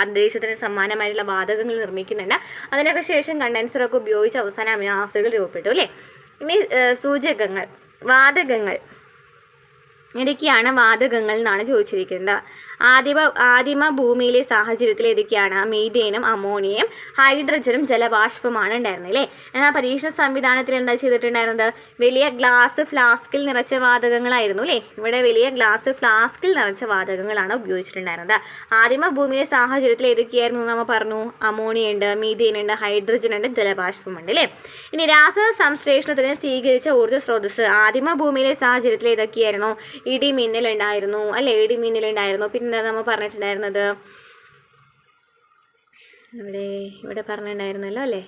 Speaker 1: അന്തരീക്ഷത്തിന് സമാനമായിട്ടുള്ള വാതകങ്ങൾ നിർമ്മിക്കുന്നുണ്ട്. അതിനൊക്കെ ശേഷം കണ്ടൻസറൊക്കെ ഉപയോഗിച്ച് അവസാനം അമിനോ ആസിഡുകൾ രൂപപ്പെട്ടു അല്ലേ? ഇനി വാതകങ്ങൾ ഏതൊക്കെയാണ് വാതകങ്ങൾ എന്നാണ് ചോദിച്ചിരിക്കുന്നത്. ആദിമ ഭൂമിയിലെ സാഹചര്യത്തിൽ ഏതൊക്കെയാണ്? മീഥേനും അമോണിയയും ഹൈഡ്രജനും ജലബാഷ്പമാണ് ഉണ്ടായിരുന്നത് അല്ലേ. എന്നാൽ പരീക്ഷണ സംവിധാനത്തിൽ എന്താ ചെയ്തിട്ടുണ്ടായിരുന്നത്? വലിയ ഗ്ലാസ് ഫ്ലാസ്കിൽ നിറച്ച വാതകങ്ങളായിരുന്നു അല്ലേ. ഇവിടെ വലിയ ഗ്ലാസ് ഫ്ലാസ്കിൽ നിറച്ച വാതകങ്ങളാണ് ഉപയോഗിച്ചിട്ടുണ്ടായിരുന്നത്. ആദിമ ഭൂമിയിലെ സാഹചര്യത്തിൽ ഏതൊക്കെയായിരുന്നു നമ്മൾ പറഞ്ഞു? അമോണിയ ഉണ്ട്, മീഥേൻ ഉണ്ട്, ഹൈഡ്രജൻ ഉണ്ട്, ജലബാഷ്പമുണ്ട് അല്ലേ. ഇനി സംശ്ലേഷണത്തിന് സ്വീകരിച്ച ഊർജ്ജ സ്രോതസ് ആദിമ ഭൂമിയിലെ സാഹചര്യത്തിൽ ഏതൊക്കെയായിരുന്നു? ഇടിമിന്നൽ ഉണ്ടായിരുന്നു അല്ലെ. ഇടിമിന്നൽ ഉണ്ടായിരുന്നു. പിന്നെ നമ്മൾ പറഞ്ഞിട്ടുണ്ടായിരുന്നത് ഇവിടെ പറഞ്ഞിട്ടുണ്ടായിരുന്നല്ലോ അല്ലേ.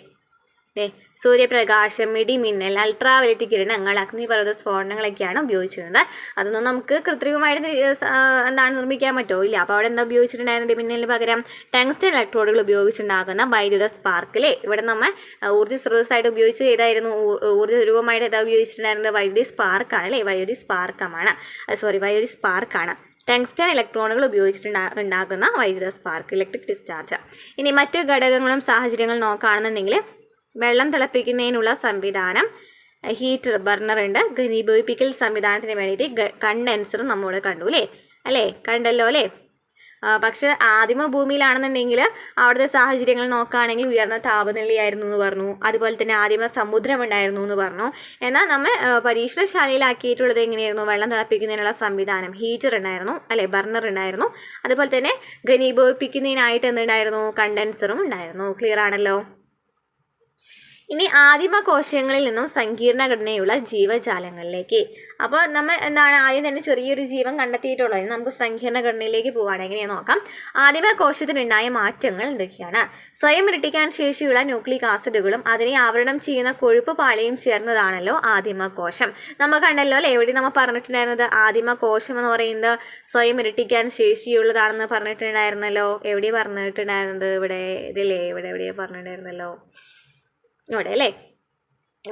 Speaker 1: സൂര്യപ്രകാശം, ഇടിമിന്നൽ, അൾട്രാവയലറ്റ് കിരണങ്ങൾ, അഗ്നിപർവ്വത സ്ഫോടനങ്ങളൊക്കെയാണ് ഉപയോഗിച്ചിരുന്നത്. അതൊന്നും നമുക്ക് കൃത്രിമമായിട്ട് നിർമ്മിക്കാൻ പറ്റുമോ? ഇല്ല. അപ്പോൾ അവിടെ എന്താ ഉപയോഗിച്ചിട്ടുണ്ടായിരുന്നത്? ഇടിമിന്നലിന് പകരം ടങ്സ്റ്റൺ ഇലക്ട്രോഡുകൾ ഉപയോഗിച്ചുണ്ടാകുന്ന വൈദ്യുത സ്പാർക്ക് അല്ലേ. ഇവിടെ നമ്മൾ ഊർജ്ജ സ്രോതസ്സായിട്ട് ഉപയോഗിച്ച് ഏതായിരുന്നു? ഊർജ്ജ രൂപമായിട്ട് ഏതാ ഉപയോഗിച്ചിട്ടുണ്ടായിരുന്നത്? വൈദ്യുതി സ്പാർക്കാണ് അല്ലേ. വൈദ്യുതി സ്പാർക്കാണ്. ടങ്സ്റ്റൺ ഇലക്ട്രോണുകൾ ഉപയോഗിച്ചിട്ടുണ്ടാകുന്ന വൈദ്യുത സ്പാർക്ക്, ഇലക്ട്രിക് ഡിസ്ചാർജ്. ഇനി മറ്റ് ഘടകങ്ങളും സാഹചര്യങ്ങളും നോക്കുകയാണെന്നുണ്ടെങ്കിൽ വെള്ളം തിളപ്പിക്കുന്നതിനുള്ള സംവിധാനം, ഹീറ്റർ, ബർണർ ഉണ്ട്. ഘനീഭവിപ്പിക്കൽ സംവിധാനത്തിന് വേണ്ടിയിട്ട് കണ്ടൻസറും നമ്മളിവിടെ കണ്ടു അല്ലേ. കണ്ടല്ലോ അല്ലേ. പക്ഷെ ആദിമ ഭൂമിയിലാണെന്നുണ്ടെങ്കിൽ അവിടുത്തെ സാഹചര്യങ്ങൾ നോക്കുകയാണെങ്കിൽ ഉയർന്ന താപനിലയായിരുന്നു എന്ന് പറഞ്ഞു. അതുപോലെ തന്നെ ആദിമ സമുദ്രം ഉണ്ടായിരുന്നു എന്ന് പറഞ്ഞു. എന്നാൽ നമ്മൾ പരീക്ഷണശാലയിലാക്കിയിട്ടുള്ളത് എങ്ങനെയായിരുന്നു? വെള്ളം തിളപ്പിക്കുന്നതിനുള്ള സംവിധാനം, ഹീറ്റർ ഉണ്ടായിരുന്നു അല്ലെ, ബർണർ ഉണ്ടായിരുന്നു. അതുപോലെ തന്നെ ഘനീഭവിപ്പിക്കുന്നതിനായിട്ട് എന്തുണ്ടായിരുന്നു? കണ്ടൻസറും ഉണ്ടായിരുന്നു. ക്ലിയർ ആണല്ലോ. ഇനി ആദിമ കോശങ്ങളിൽ നിന്നും സങ്കീർണ ഘടനയുള്ള ജീവജാലങ്ങളിലേക്ക്. അപ്പോൾ നമ്മൾ ആദ്യം തന്നെ ചെറിയൊരു ജീവൻ കണ്ടെത്തിയിട്ടുള്ളത്. നമുക്ക് സങ്കീർണ ഘടനയിലേക്ക് പോവുകയാണ്. എങ്ങനെയാണെന്ന് നോക്കാം. ആദിമ കോശത്തിനുണ്ടായ മാറ്റങ്ങൾ എന്തൊക്കെയാണ്? സ്വയം ഇരട്ടിക്കാൻ ശേഷിയുള്ള ന്യൂക്ലിക് ആസിഡുകളും അതിനെ ആവരണം ചെയ്യുന്ന കൊഴുപ്പ് പാളിയും ചേർന്നതാണല്ലോ ആദിമ കോശം. നമ്മൾ കണ്ടല്ലോ അല്ലേ. എവിടെ നമ്മൾ പറഞ്ഞിട്ടുണ്ടായിരുന്നത്? ആദിമ കോശം എന്ന് പറയുന്നത് സ്വയം ഇരട്ടിക്കാൻ ശേഷിയുള്ളതാണെന്ന് പറഞ്ഞിട്ടുണ്ടായിരുന്നല്ലോ. എവിടെയാണ് പറഞ്ഞിട്ടുണ്ടായിരുന്നത്? ഇവിടെ പറഞ്ഞിട്ടുണ്ടായിരുന്നല്ലോ. ഇവിടെ അല്ലേ.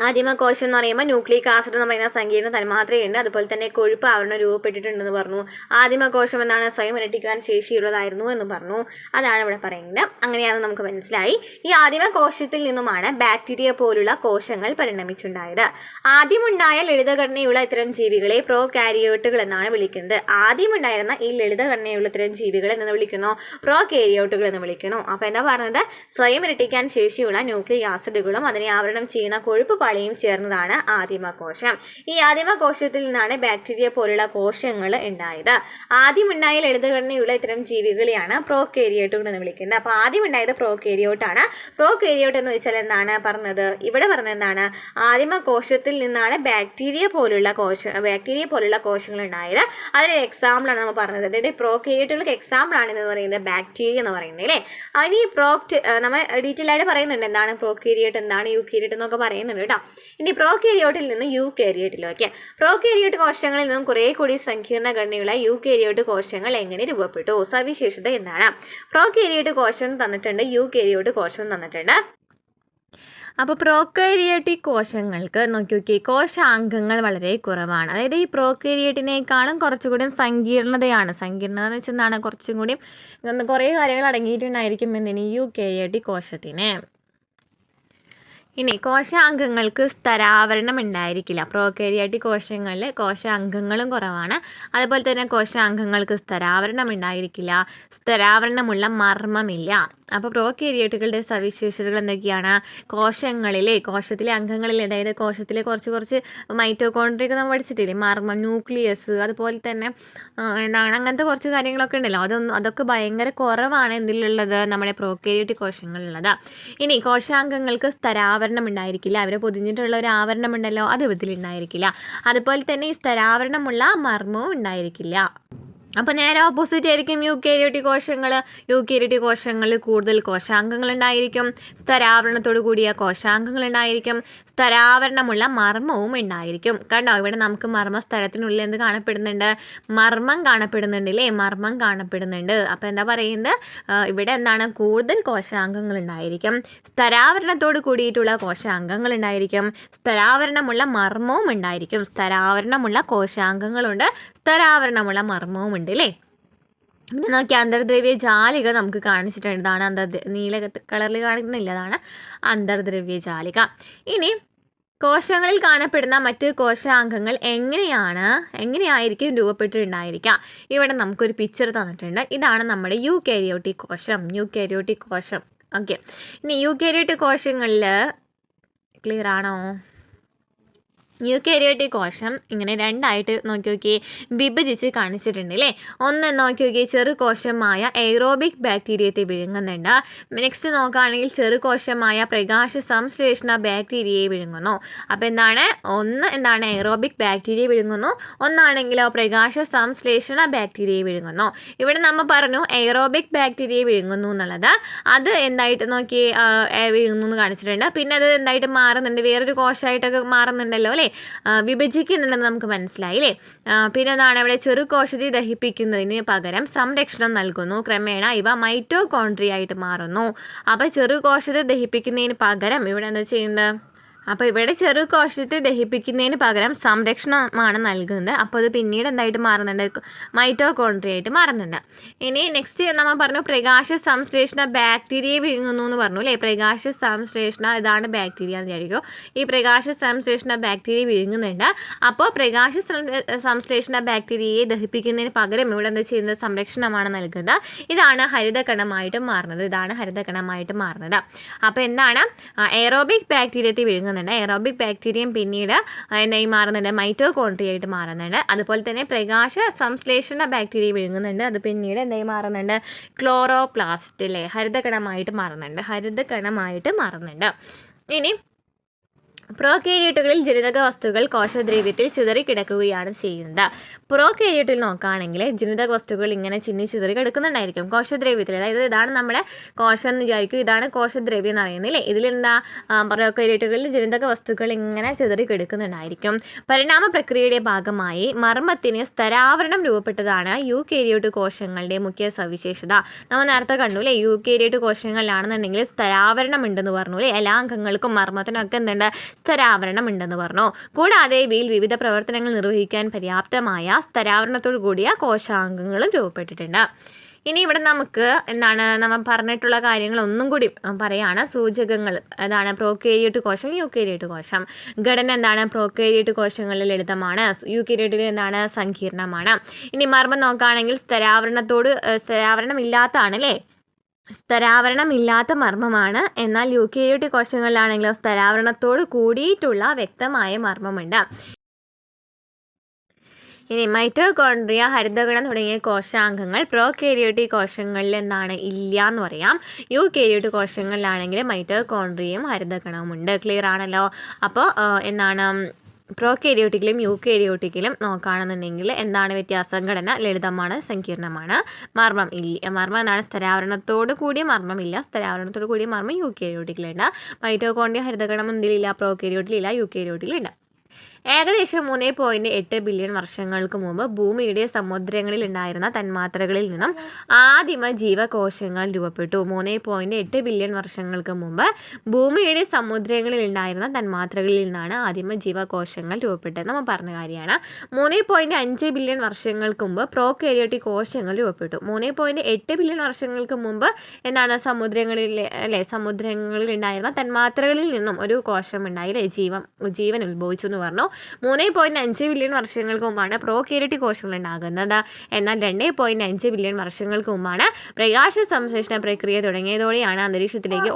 Speaker 1: ആദിമ കോശം എന്ന് പറയുമ്പോൾ ന്യൂക്ലിക് ആസിഡ് എന്ന് പറയുന്ന സങ്കീർണ്ണ തന്മാത്രയുണ്ട്. അതുപോലെ തന്നെ കൊഴുപ്പ് ആവരണം രൂപപ്പെട്ടിട്ടുണ്ടെന്ന് പറഞ്ഞു. ആദിമ കോശം എന്താണ്? സ്വയം ഇരട്ടിക്കാൻ ശേഷിയുള്ളതായിരുന്നു എന്ന് പറഞ്ഞു. അതാണ് ഇവിടെ പറയുന്നത്. അങ്ങനെയാണ് നമുക്ക് മനസ്സിലായി. ഈ ആദിമ കോശത്തിൽ നിന്നുമാണ് ബാക്ടീരിയ പോലുള്ള കോശങ്ങൾ പരിണമിച്ചുണ്ടായത്. ആദ്യമുണ്ടായ ലളിതഘടനയുള്ള ഇത്തരം ജീവികളെ പ്രോകാരിയോട്ടുകൾ എന്നാണ് വിളിക്കുന്നത്. ആദ്യമുണ്ടായിരുന്ന ഈ ലളിതഘടനയുള്ള ഇത്തരം ജീവികളെ എന്ന് വിളിക്കുന്നു? പ്രോകാരിയോട്ടുകൾ എന്ന് വിളിക്കുന്നു. അപ്പോൾ എന്താ പറഞ്ഞത്? സ്വയം ഇരട്ടിക്കാൻ ശേഷിയുള്ള ന്യൂക്ലിക് ആസിഡുകളും അതിനെ ആവരണം ചെയ്യുന്ന കൊഴുപ്പ് പാളിയും ചേർന്നതാണ് ആദിമകോശം. ഈ ആദിമകോശത്തിൽ നിന്നാണ് ബാക്ടീരിയ പോലുള്ള കോശങ്ങൾ ഉണ്ടായത്. ആദ്യമുണ്ടായ ലളിതഘടനയുള്ള ഇത്തരം ജീവികളെയാണ് പ്രോകാരിയോട്ടുകൾ എന്ന് വിളിക്കുന്നത്. അപ്പോൾ ആദ്യമുണ്ടായത് പ്രോകാരിയോട്ടാണ്. പ്രോകാരിയോട്ട് എന്ന് വെച്ചാൽ എന്താണ് പറഞ്ഞത്? ഇവിടെ പറഞ്ഞത് എന്താണ്? ആദിമകോശത്തിൽ നിന്നാണ് ബാക്ടീരിയ പോലുള്ള കോശങ്ങൾ ഉണ്ടായത്. അതിന് എക്സാമ്പിളാണ് നമ്മൾ പറഞ്ഞത്. അതായത് പ്രോകാരിയോട്ടുകൾക്ക് എക്സാമ്പിൾ ആണ് എന്ന് പറയുന്നത് ബാക്ടീരിയ എന്ന് പറയുന്നത് അല്ലേ. അതിന് നമ്മൾ ഡീറ്റെയിൽ ആയിട്ട് പറയുന്നുണ്ട് എന്താണ് പ്രോകാരിയോട്ട്, എന്താണ് യൂകാരിയോട്ട് എന്നൊക്കെ പറയുന്നുണ്ട്. ഇനി പ്രോകാരിയോട്ടിൽ നിന്ന് യൂകാരിയോട്ടിലേക്ക്. പ്രോകാരിയോട്ട് കോശങ്ങളിൽ നിന്നും കുറെ കൂടി സങ്കീർണ ഘടനയുള്ള യൂകാരിയോട്ട് കോശങ്ങൾ എങ്ങനെ രൂപപ്പെട്ടു? സവിശേഷത എന്താണ്? പ്രോകാരിയോട്ട് കോശം തന്നിട്ടുണ്ട്, യൂകാരിയോട്ട് കോശം തന്നിട്ടുണ്ട്. അപ്പോൾ പ്രോകാരിയോട്ടിക് കോശങ്ങൾക്ക് നോക്കി കോശാംഗങ്ങൾ വളരെ കുറവാണ്. അതായത് ഈ പ്രോകാരിയോട്ടിനേക്കാളും കുറച്ചുകൂടി സങ്കീർണതയാണ്. സങ്കീർണത എന്ന് വെച്ചാൽ എന്താണ്? കുറച്ചും കൂടി കുറേ കാര്യങ്ങൾ അടങ്ങിയിട്ടുണ്ടായിരിക്കും എന്തിന്? യൂകാരിയോട്ടിക് കോശത്തിന്. ഇനി കോശാംഗങ്ങൾക്ക് സ്തരാവരണം ഉണ്ടായിരിക്കില്ല. പ്രോകാരിയോട്ടിക് കോശങ്ങളിൽ കോശാംഗങ്ങളും കുറവാണ്. അതുപോലെ തന്നെ കോശാംഗങ്ങൾക്ക് സ്തരാവരണം ഉണ്ടായിരിക്കില്ല. സ്തരാവരണമുള്ള മർമ്മമില്ല. അപ്പോൾ പ്രോകാരിയോട്ടുകളുടെ സവിശേഷതകൾ എന്തൊക്കെയാണ്? കോശത്തിലെ അംഗങ്ങളിൽ, അതായത് കോശത്തിലെ കുറച്ച് മൈറ്റോകോൺട്രിയ നമ്മൾ പഠിച്ചിട്ടില്ലേ? മർമ്മം, ന്യൂക്ലിയസ്, അതുപോലെ തന്നെ അങ്ങനത്തെ കുറച്ച് കാര്യങ്ങളൊക്കെ ഉണ്ടല്ലോ. അതൊക്കെ ഭയങ്കര കുറവാണ് എന്തിലുള്ളത്? നമ്മുടെ പ്രോകാരിയോട്ടിക് കോശങ്ങളിലുള്ളത്. ഇനി കോശാംഗങ്ങൾക്ക് സ്തരാവരണം ഉണ്ടായിരിക്കില്ല. അവരെ പൊതിഞ്ഞിട്ടുള്ള ഒരു ആവരണം ഉണ്ടല്ലോ, അത് ഇതിലുണ്ടായിരിക്കില്ല. അതുപോലെ തന്നെ ഈ സ്തരാവരണമുള്ള മർമ്മവും ഉണ്ടായിരിക്കില്ല. അപ്പോൾ നേരെ ഓപ്പോസിറ്റ് ആയിരിക്കും യൂകാരിയോട്ടിക് കോശങ്ങൾ. യൂകാരിയോട്ടിക് കോശങ്ങളിൽ കൂടുതൽ കോശാംഗങ്ങൾ ഉണ്ടായിരിക്കും. സ്തരാവരണത്തോടു കൂടിയ കോശാംഗങ്ങൾ ഉണ്ടായിരിക്കും. സ്തരാവരണമുള്ള മർമ്മവും ഉണ്ടായിരിക്കും. കണ്ടോ, ഇവിടെ നമുക്ക് മർമ്മസ്ഥലത്തിനുള്ളിൽ എന്ത് കാണപ്പെടുന്നുണ്ട്? മർമ്മം കാണപ്പെടുന്നുണ്ട് അല്ലേ. മർമ്മം കാണപ്പെടുന്നുണ്ട്. അപ്പോൾ എന്താ പറയുന്നത്? ഇവിടെ എന്താണ്? കൂടുതൽ കോശാംഗങ്ങൾ ഉണ്ടായിരിക്കും. സ്തരാവരണത്തോട് കൂടിയിട്ടുള്ള കോശാംഗങ്ങൾ ഉണ്ടായിരിക്കും. സ്തരാവരണമുള്ള മർമ്മവും ഉണ്ടായിരിക്കും. സ്തരാവരണമുള്ള കോശാംഗങ്ങളുണ്ട്, സ്തരാവരണമുള്ള മർമ്മവും ഉണ്ട് അല്ലേ. പിന്നെ നോക്കി അന്തർദ്രവ്യ ജാലിക നമുക്ക് കാണിച്ചിട്ടുണ്ട്. ഇതാണ് നീല കളറിൽ കാണിക്കുന്നില്ല, അതാണ് അന്തർദ്രവ്യ ജാലിക. ഇനി കോശങ്ങളിൽ കാണപ്പെടുന്ന മറ്റ് കോശാംഗങ്ങൾ എങ്ങനെയായിരിക്കും രൂപപ്പെട്ടിട്ടുണ്ടായിരിക്കുക? ഇവിടെ നമുക്കൊരു പിക്ചർ തന്നിട്ടുണ്ട്. ഇതാണ് നമ്മുടെ യൂകാരിയോട്ടിക് കോശം. ഓക്കെ, ഇനി യൂകാരിയോട്ടിക് കോശങ്ങളിൽ ക്ലിയർ ആണോ? യൂകാരിയോട്ടിക് കോശം ഇങ്ങനെ രണ്ടായിട്ട് നോക്കി വിഭജിച്ച് കാണിച്ചിട്ടുണ്ട് അല്ലേ. ഒന്ന് നോക്കി ചെറുകോശമായ എയ്റോബിക് ബാക്ടീരിയത്തെ വിഴുങ്ങുന്നുണ്ട്. നെക്സ്റ്റ് നോക്കുകയാണെങ്കിൽ ചെറുകോശമായ പ്രകാശ സംശ്ലേഷണ ബാക്ടീരിയയെ വിഴുങ്ങുന്നു. അപ്പോൾ എന്താണ് എയ്റോബിക് ബാക്ടീരിയ വിഴുങ്ങുന്നു, ഒന്നാണെങ്കിലോ പ്രകാശ സംശ്ലേഷണ ബാക്ടീരിയയെ വിഴുങ്ങുന്നു. ഇവിടെ നമ്മൾ പറഞ്ഞു എയ്റോബിക് ബാക്ടീരിയയെ വിഴുങ്ങുന്നു എന്നുള്ളത്. അത് എന്തായിട്ട് വിഴുങ്ങുന്നു എന്ന് കാണിച്ചിട്ടുണ്ട്. പിന്നെ അത് എന്തായിട്ട് മാറുന്നുണ്ട്, വേറൊരു കോശമായിട്ടൊക്കെ മാറുന്നുണ്ടല്ലോ അല്ലേ, വിഭജിക്കുന്നുണ്ടെന്ന് നമുക്ക് മനസ്സിലായി അല്ലേ. പിന്നെ എന്താണ് ഇവിടെ ചെറുകോശത്തെ ദഹിപ്പിക്കുന്നതിന് പകരം സംരക്ഷണം നൽകുന്നു. ക്രമേണ ഇവ മൈറ്റോകോൺട്രിയ ആയിട്ട് മാറുന്നു. അപ്പോൾ ചെറുകോശത്തെ ദഹിപ്പിക്കുന്നതിന് പകരം ഇവിടെ എന്താ ചെയ്യുന്നത്? അപ്പോൾ ഇവിടെ ചെറുകോശത്തെ ദഹിപ്പിക്കുന്നതിന് പകരം സംരക്ഷണമാണ് നൽകുന്നത്. അപ്പോൾ അത് പിന്നീട് എന്തായിട്ട് മാറുന്നുണ്ട്? മൈറ്റോകോൺട്രിയ ആയിട്ട് മാറുന്നുണ്ട്. ഇനി നെക്സ്റ്റ് നമ്മൾ പറഞ്ഞു പ്രകാശ സംശ്ലേഷണ ബാക്ടീരിയയെ വിഴുങ്ങുന്നു എന്ന് പറഞ്ഞു അല്ലേ. പ്രകാശ സംശ്ലേഷണ ഇതാണ് ബാക്ടീരിയ എന്ന് വിചാരിക്കും. ഈ പ്രകാശ സംശ്ലേഷണ ബാക്ടീരിയ വിഴുങ്ങുന്നുണ്ട്. അപ്പോൾ പ്രകാശ സംശ്ലേഷണ ബാക്ടീരിയയെ ദഹിപ്പിക്കുന്നതിന് പകരം ഇവിടെ എന്താ ചെയ്യുന്നത്? സംരക്ഷണമാണ് നൽകുന്നത്. ഇതാണ് ഹരിതകണമായിട്ട് മാറുന്നത്. അപ്പോൾ എന്താണ്? എയറോബിക് ബാക്ടീരിയത്തെ വിഴുങ്ങുന്നത്. എയറോബിക് ബാക്ടീരിയം പിന്നീട് എന്തായി മാറുന്നുണ്ട്? മൈറ്റോകോൺട്രിയ ആയിട്ട് മാറുന്നുണ്ട്. അതുപോലെ തന്നെ പ്രകാശ സംശ്ലേഷണ ബാക്ടീരിയ വിഴുങ്ങുന്നുണ്ട്. അത് പിന്നീട് എന്തായി മാറുന്നുണ്ട്? ക്ലോറോപ്ലാസ്റ്റ് അല്ലേ, ഹരിതകണമായിട്ട് മാറുന്നുണ്ട്. ഇനി പ്രോകാരിയോട്ടുകളിൽ ജനിതക വസ്തുക്കൾ കോശദ്രവ്യത്തിൽ ചിതറിക്കിടക്കുകയാണ് ചെയ്യുന്നത്. പ്രോകാരിയോട്ടിൽ നോക്കുകയാണെങ്കിൽ ജനിതക വസ്തുക്കൾ ഇങ്ങനെ ചിതറി കിടക്കുന്നുണ്ടായിരിക്കും കോശദ്രവ്യത്തിൽ. അതായത് ഇതാണ് നമ്മുടെ കോശം എന്ന് വിചാരിക്കും, ഇതാണ് കോശദ്രവ്യം എന്ന് പറയുന്നില്ലേ. ഇതിലെന്താ പ്രോകാരിയോട്ടുകളിൽ ജനിതക വസ്തുക്കൾ ഇങ്ങനെ ചിതറി കിടക്കുന്നുണ്ടായിരിക്കും. പരിണാമ പ്രക്രിയയുടെ ഭാഗമായി മർമ്മത്തിന് സ്തരാവരണം രൂപപ്പെട്ടതാണ് യൂകാരിയോട്ട് കോശങ്ങളുടെ മുഖ്യ സവിശേഷത. നമ്മൾ നേരത്തെ കണ്ടു അല്ലേ, യൂകാരിയോട്ട് കോശങ്ങളിലാണെന്നുണ്ടെങ്കിൽ സ്തരാവരണം ഉണ്ടെന്ന് പറഞ്ഞു അല്ലേ. എല്ലാ അംഗങ്ങൾക്കും മർമ്മത്തിനൊക്കെ എന്തുണ്ട്? സ്തരാവരണം ഉണ്ടെന്ന് പറഞ്ഞു. കൂടാതെ ഇവയിൽ വിവിധ പ്രവർത്തനങ്ങൾ നിർവഹിക്കാൻ പര്യാപ്തമായ സ്തരാവരണത്തോടു കൂടിയ കോശാംഗങ്ങളും രൂപപ്പെട്ടിട്ടുണ്ട്. ഇനി ഇവിടെ നമുക്ക് നമ്മൾ പറഞ്ഞിട്ടുള്ള കാര്യങ്ങൾ ഒന്നും കൂടി പറയാണ്. സൂചകങ്ങൾ അതാണ് പ്രോകാരിയോട്ട് കോശം, യൂകാരിയോട്ട് കോശം. ഘടന എന്താണ്? പ്രോകാരിയോട്ട് കോശങ്ങളിൽ ലളിതമാണ്, യൂകാരിയോട്ടിൽ എന്താണ്? സങ്കീർണമാണ്. ഇനി മർമ്മം നോക്കുകയാണെങ്കിൽ സ്തരാവരണം ഇല്ലാത്തതാണ് അല്ലേ. സ്തരാവരണം ഇല്ലാത്ത മർമ്മമാണ്. എന്നാൽ യൂകാരിയോട്ടിക് കോശങ്ങളിലാണെങ്കിലോ സ്തരാവരണത്തോട് കൂടിയിട്ടുള്ള വ്യക്തമായ മർമ്മമുണ്ട്. ഇനി മൈറ്റോകോൺട്രിയ, ഹരിതകണം തുടങ്ങിയ കോശാംഗങ്ങൾ പ്രോകാരിയോട്ടിക് കോശങ്ങളിൽ ഇല്ല എന്ന് പറയാം. യൂകാരിയോട്ടിക് കോശങ്ങളിലാണെങ്കിൽ മൈറ്റോകോൺട്രിയയും ഹരിതകണവും ഉണ്ട്. ക്ലിയർ ആണല്ലോ. അപ്പോൾ പ്രോകാരിയോട്ടിക്കിലും യൂകാരിയോട്ടിക്കിലും നോക്കുകയാണെന്നുണ്ടെങ്കിൽ എന്താണ് വ്യത്യാസം? ഘടന ലളിതമാണ്, സങ്കീർണമാണ്. മർമ്മം എന്താണ്? സ്തരാവരണത്തോട് കൂടിയ മർമ്മമില്ല. സ്തരാവരണത്തോട് കൂടിയ മർമ്മം യൂകാരിയോട്ടിക്കിലുണ്ട്. മൈറ്റോകോൺട്രിയ, ഹരിതകണം എന്തിലില്ല? പ്രോകാരിയോട്ടിലില്ല, യൂകാരിയോട്ടിലുണ്ട്. ഏകദേശം 3.8 ബില്യൺ വർഷങ്ങൾക്ക് മുമ്പ് ഭൂമിയുടെ സമുദ്രങ്ങളിൽ ഉണ്ടായിരുന്ന തന്മാത്രകളിൽ നിന്നും ആദിമ ജീവകോശങ്ങൾ രൂപപ്പെട്ടു. 3.8 ബില്യൺ വർഷങ്ങൾക്ക് മുമ്പ് ഭൂമിയുടെ സമുദ്രങ്ങളിൽ ഉണ്ടായിരുന്ന തന്മാത്രകളിൽ നിന്നാണ് ആദിമ ജീവകോശങ്ങൾ രൂപപ്പെട്ടത്. നമ്മൾ പറഞ്ഞ കാര്യമാണ്. 3.5 ബില്യൺ വർഷങ്ങൾക്ക് മുമ്പ് പ്രോകാരിയോട്ടിക് കോശങ്ങൾ രൂപപ്പെട്ടു. 3.8 ബില്യൺ വർഷങ്ങൾക്ക് മുമ്പ് സമുദ്രങ്ങളിൽ ഉണ്ടായിരുന്ന തന്മാത്രകളിൽ നിന്നും ഒരു കോശം ഉണ്ടായില്ലേ, ജീവൻ ഉത്ഭവിച്ചു എന്ന് പറഞ്ഞു. 3.5 ബില്യൺ വർഷങ്ങൾക്ക് മുമ്പാണ് പ്രോകാരിയോട്ടിക് കോശങ്ങൾ ഉണ്ടാകുന്നത്. എന്നാൽ 2.5 ബില്യൺ വർഷങ്ങൾക്ക് മുമ്പാണ് പ്രകാശ സംശ്ലേഷണ പ്രക്രിയ തുടങ്ങിയതോടെയാണ് അന്തരീക്ഷത്തിലേക്ക്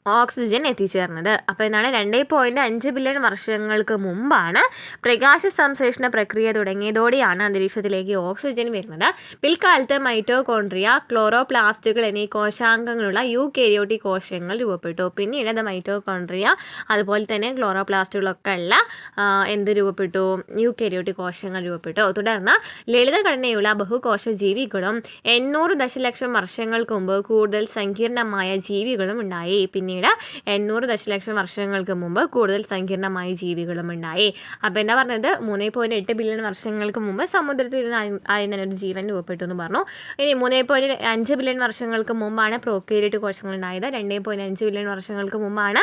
Speaker 1: ഓക്സിജൻ എത്തിച്ചേർന്നത്. അപ്പോൾ 2.5 ബില്യൺ വർഷങ്ങൾക്ക് മുമ്പാണ് പ്രകാശ സംശ്ലേഷണ പ്രക്രിയ തുടങ്ങിയതോടെയാണ് അന്തരീക്ഷത്തിലേക്ക് ഓക്സിജൻ വരുന്നത്. പിൽക്കാലത്ത് മൈറ്റോകോൺട്രിയ, ക്ലോറോപ്ലാസ്റ്റുകൾ എന്നീ കോശാംഗങ്ങളുള്ള യൂകാരിയോട്ടിക് കോശങ്ങൾ രൂപപ്പെട്ടു. പിന്നീട് മൈറ്റോകോൺട്രിയ അതുപോലെ തന്നെ ക്ലോറോപ്ലാസ്റ്റുകളൊക്കെ ഉള്ള രൂപപ്പെട്ടു? യൂകാരിയോട്ടിക് കോശങ്ങൾ രൂപപ്പെട്ടു. തുടർന്ന് ലളിതഘടനയുള്ള ബഹുകോശ ജീവികളും 800 ദശലക്ഷം വർഷങ്ങൾക്ക് മുമ്പ് കൂടുതൽ സങ്കീർണമായ ജീവികളും ഉണ്ടായി. പിന്നീട് 800 ദശലക്ഷം വർഷങ്ങൾക്ക് മുമ്പ് കൂടുതൽ സങ്കീർണമായ ജീവികളും ഉണ്ടായി. അപ്പോൾ എന്താ പറഞ്ഞത്? 3.8 ബില്യൺ വർഷങ്ങൾക്ക് മുമ്പ് സമുദ്രത്തിൽ നിന്ന് ഒരു ജീവൻ രൂപപ്പെട്ടു എന്ന് പറഞ്ഞു. ഇനി 3.5 ബില്യൺ വർഷങ്ങൾക്ക് മുമ്പാണ് പ്രോകാരിയോട്ടിക് കോശങ്ങൾ ഉണ്ടായത്. 2.5 ബില്യൺ വർഷങ്ങൾക്ക് മുമ്പാണ്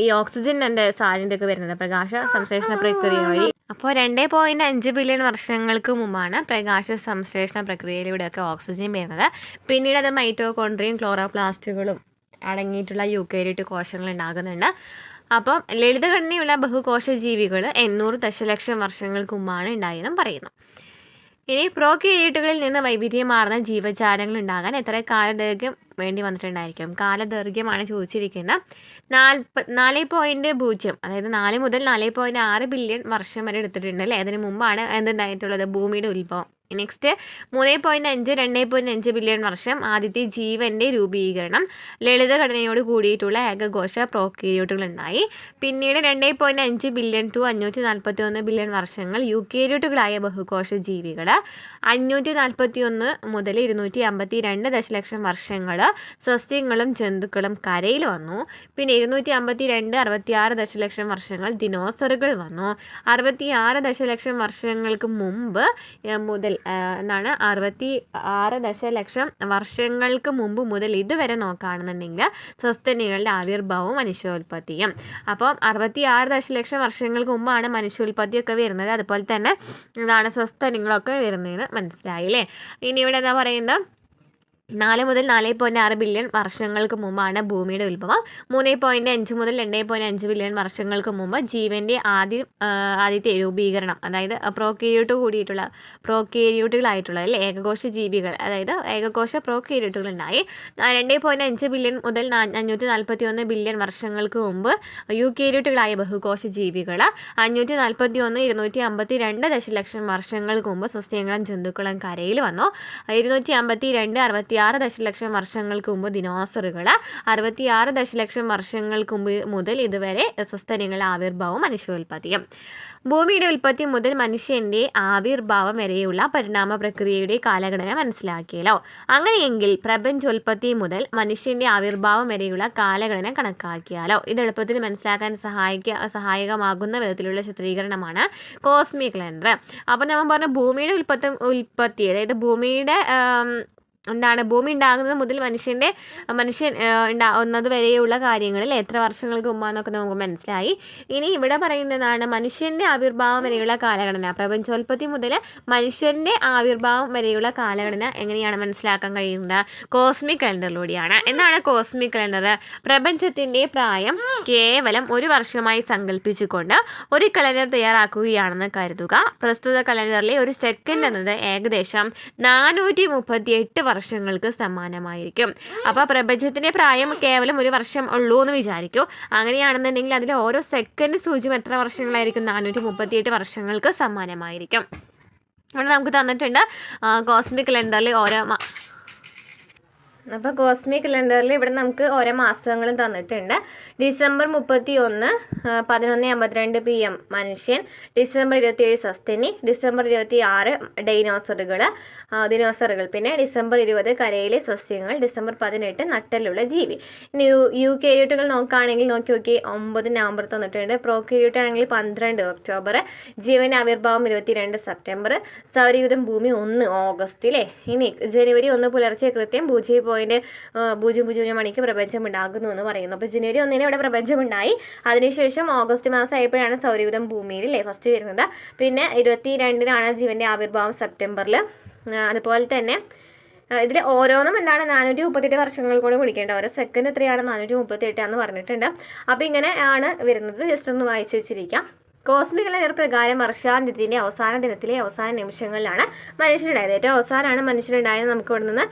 Speaker 1: ഈ ഓക്സിജൻ്റെ സാന്നിധ്യമൊക്കെ വരുന്നത് പ്രകാശ സംശ്ലേഷണ പ്രക്രിയ വഴി. അപ്പോൾ 2.5 ബില്യൺ വർഷങ്ങൾക്ക് മുമ്പാണ് പ്രകാശ സംശ്ലേഷണ പ്രക്രിയയിലൂടെയൊക്കെ ഓക്സിജൻ വരുന്നത്. പിന്നീട് അത് മൈറ്റോകോൺട്രിയയും ക്ലോറോപ്ലാസ്റ്റുകളും അടങ്ങിയിട്ടുള്ള യൂകാരിയോട്ടിക് കോശങ്ങൾ ഉണ്ടാകുന്നുണ്ട്. അപ്പം ലളിതഘടനയുള്ള ബഹുകോശ ജീവികൾ 800 ദശലക്ഷം വർഷങ്ങൾക്ക് മുമ്പാണ് ഉണ്ടായെന്നും പറയുന്നു. ഇനി പ്രോക്യാരിയോട്ടുകളിൽ നിന്ന് വൈവിധ്യമാർന്ന ജീവജാലങ്ങൾ ഉണ്ടാകാൻ എത്ര കാലദൈർഘ്യം വേണ്ടി വന്നിട്ടുണ്ടായിരിക്കും? കാലദൈർഘ്യമാണ് ചോദിച്ചിരിക്കുന്നത്. 4.0 അതായത് 4 മുതൽ 4.6 ബില്യൺ വർഷം വരെ എടുത്തിട്ടുണ്ട് അല്ലേ? അതിന് മുമ്പാണ് എന്തുണ്ടായിട്ടുള്ളത്? ഭൂമിയുടെ ഉത്ഭവം. നെക്സ്റ്റ് 3.5 2.5 ബില്യൺ വർഷം ആദ്യത്തെ ജീവൻ്റെ രൂപീകരണം, ലളിതഘടനയോട് കൂടിയിട്ടുള്ള ഏകകോശ പ്രോക്യാരിയോട്ടുകൾ ഉണ്ടായി. പിന്നീട് 2.5 ബില്യൺ ടു 541 ബില്യൺ വർഷങ്ങൾ യൂക്യാരിയോട്ടുകളായ ബഹുകോശ ജീവികൾ. 541 മുതൽ 252 ദശലക്ഷം വർഷങ്ങൾ സസ്യങ്ങളും ജന്തുക്കളും കരയിൽ വന്നു. പിന്നെ 252 66 ദശലക്ഷം വർഷങ്ങൾ ദിനോസറുകൾ വന്നു. 66 ദശലക്ഷം വർഷങ്ങൾക്ക് മുമ്പ് മുതൽ 66 ദശലക്ഷം വർഷങ്ങൾക്ക് മുമ്പ് മുതൽ ഇതുവരെ നോക്കുകയാണെന്നുണ്ടെങ്കിൽ സസ്തനികളുടെ ആവിർഭാവവും മനുഷ്യോൽപത്തിയും. അപ്പം 66 ദശലക്ഷം വർഷങ്ങൾക്ക് മുമ്പാണ് മനുഷ്യോൽപത്തിയൊക്കെ വരുന്നത്. അതുപോലെ തന്നെ സസ്തനികളൊക്കെ വരുന്നതെന്ന് മനസ്സിലായില്ലേ? ഇനി ഇവിടെ എന്താ പറയുന്നത്? 4 മുതൽ 4.6 ബില്യൺ വർഷങ്ങൾക്ക് മുമ്പാണ് ഭൂമിയുടെ ഉത്ഭവം. 3.5 മുതൽ 2.5 ബില്യൺ വർഷങ്ങൾക്ക് മുമ്പ് ജീവൻ്റെ ആദ്യത്തെ രൂപീകരണം, അതായത് പ്രോക്യാരിയോട്ടുകളായിട്ടുള്ള അല്ലെ ഏകകോശ ജീവികൾ, അതായത് ഏകകോശ പ്രോക്യാരിയോട്ടുകൾ ഉണ്ടായി. 2.5 ബില്യൺ മുതൽ 541 ബില്യൺ വർഷങ്ങൾക്ക് മുമ്പ് യൂക്യാരിയോട്ടുകളായ ബഹുകോശ ജീവികൾ. 541 252 ദശലക്ഷം വർഷങ്ങൾക്ക് മുമ്പ് സസ്യങ്ങളും ജന്തുക്കളും കരയിൽ വന്നു. 252 66 ദശലക്ഷം വർഷങ്ങൾക്ക് മുമ്പ് ദിനോസറുകൾ. 66 ദശലക്ഷം വർഷങ്ങൾക്ക് മുതൽ ഇതുവരെ സസ്തനികളുടെ ആവിർഭാവം മനുഷ്യോൽപത്തിയും. ഭൂമിയുടെ ഉൽപ്പത്തി മുതൽ മനുഷ്യൻ്റെ ആവിർഭാവം വരെയുള്ള പരിണാമ പ്രക്രിയയുടെ കാലഘടന മനസ്സിലാക്കിയല്ലോ. അങ്ങനെയെങ്കിൽ പ്രപഞ്ചോൽപ്പത്തി മുതൽ മനുഷ്യൻ്റെ ആവിർഭാവം വരെയുള്ള കാലഘടന കണക്കാക്കിയാലോ. ഇത് എളുപ്പത്തിൽ മനസ്സിലാക്കാൻ സഹായകമാകുന്ന വിധത്തിലുള്ള ചിത്രീകരണമാണ് കോസ്മിക് കലണ്ടർ. അപ്പോൾ നമ്മൾ പറഞ്ഞു ഭൂമിയുടെ ഉൽപ്പത്തി അതായത് ഭൂമിയുടെ ഭൂമി ഉണ്ടാകുന്നത് മുതൽ മനുഷ്യൻ ഉണ്ടാകുന്നത് വരെയുള്ള കാര്യങ്ങളിൽ എത്ര വർഷങ്ങൾക്ക് മുമ്പാന്നൊക്കെ നമുക്ക് മനസ്സിലായി. ഇനി ഇവിടെ പറയുന്നതാണ് മനുഷ്യൻ്റെ ആവിർഭാവം വരെയുള്ള കാലഘടന. പ്രപഞ്ചോൽപ്പത്തി മുതൽ മനുഷ്യൻ്റെ ആവിർഭാവം വരെയുള്ള കാലഘടന എങ്ങനെയാണ് മനസ്സിലാക്കാൻ കഴിയുന്നത്? കോസ്മിക് കലണ്ടറിലൂടെയാണ്. എന്താണ് കോസ്മിക് കലണ്ടർ? പ്രപഞ്ചത്തിൻ്റെ പ്രായം കേവലം ഒരു വർഷമായി സങ്കല്പിച്ചുകൊണ്ട് ഒരു കലണ്ടർ തയ്യാറാക്കുകയാണെന്ന് കരുതുക. പ്രസ്തുത കലണ്ടറിലെ ഒരു സെക്കൻഡ് എന്നത് ഏകദേശം 438 വർഷങ്ങൾക്ക് സമാനമായിരിക്കും. അപ്പോൾ പ്രപഞ്ചത്തിൻ്റെ പ്രായം കേവലം ഒരു വർഷം ഉള്ളൂ എന്ന് വിചാരിക്കൂ. അങ്ങനെയാണെന്നുണ്ടെങ്കിൽ അതിൽ ഓരോ സെക്കൻഡ് സൂചിയും എത്ര വർഷങ്ങളായിരിക്കും? 438 വർഷങ്ങൾക്ക് സമാനമായിരിക്കും. അവിടെ നമുക്ക് തന്നിട്ടുണ്ട് കോസ്മിക് കലണ്ടറിൽ അപ്പോൾ കോസ്മിക് കലണ്ടറിൽ ഇവിടെ നമുക്ക് ഓരോ മാസങ്ങളും തന്നിട്ടുണ്ട്. ഡിസംബർ 31 11:52 PM മനുഷ്യൻ, ഡിസംബർ 27 സസ്തനി, ഡിസംബർ 26 ദിനോസറുകൾ, പിന്നെ ഡിസംബർ 20 കരയിലെ സസ്യങ്ങൾ, ഡിസംബർ 18 നട്ടലുള്ള ജീവി. ഇനി യൂക്യാരിയോട്ടുകൾ നോക്കുകയാണെങ്കിൽ നോക്കി 9 നവംബർ തന്നിട്ടുണ്ട്. പ്രോക്യാരിയോട്ട് ആണെങ്കിൽ 12 ഒക്ടോബർ, ജീവൻ്റെ ആവിർഭാവം 22 സെപ്റ്റംബർ, സൗരയൂഥം ഭൂമി 1 ഓഗസ്റ്റിലെ. ഇനി ജനുവരി 1 പുലർച്ചെ കൃത്യം 0.00 മണിക്ക് പ്രപഞ്ചം ഉണ്ടാകുന്നു എന്ന് പറയുന്നു. അപ്പോൾ ജനുവരി 1 ഇവിടെ പ്രപഞ്ചമുണ്ടായി. അതിനുശേഷം ഓഗസ്റ്റ് മാസം ആയപ്പോഴാണ് സൗരയൂഥം ഭൂമിയിൽ ഫസ്റ്റ് വരുന്നത്. പിന്നെ 22 ജീവൻ്റെ ആവിർഭാവം സെപ്റ്റംബറിൽ. അതുപോലെ തന്നെ ഇതിൽ ഓരോന്നും 438 വർഷങ്ങൾ കൊണ്ട് കുടിക്കേണ്ട. ഓരോ സെക്കൻഡ് എത്രയാണ്? 438 എന്ന് പറഞ്ഞിട്ടുണ്ട്. അപ്പോൾ ഇങ്ങനെ ആണ് വരുന്നത്. ജസ്റ്റ് ഒന്ന് വായിച്ചു വെച്ചിരിക്കാം. കോസ്മിക് കലണ്ടർ പ്രകാരം വർഷാന്ത്യത്തിൻ്റെ അവസാന ദിനത്തിലെ അവസാന നിമിഷങ്ങളിലാണ് മനുഷ്യനുണ്ടായത്. ഏറ്റവും അവസാനമാണ് മനുഷ്യനുണ്ടായത് നമുക്ക് ഇവിടെ നിന്ന്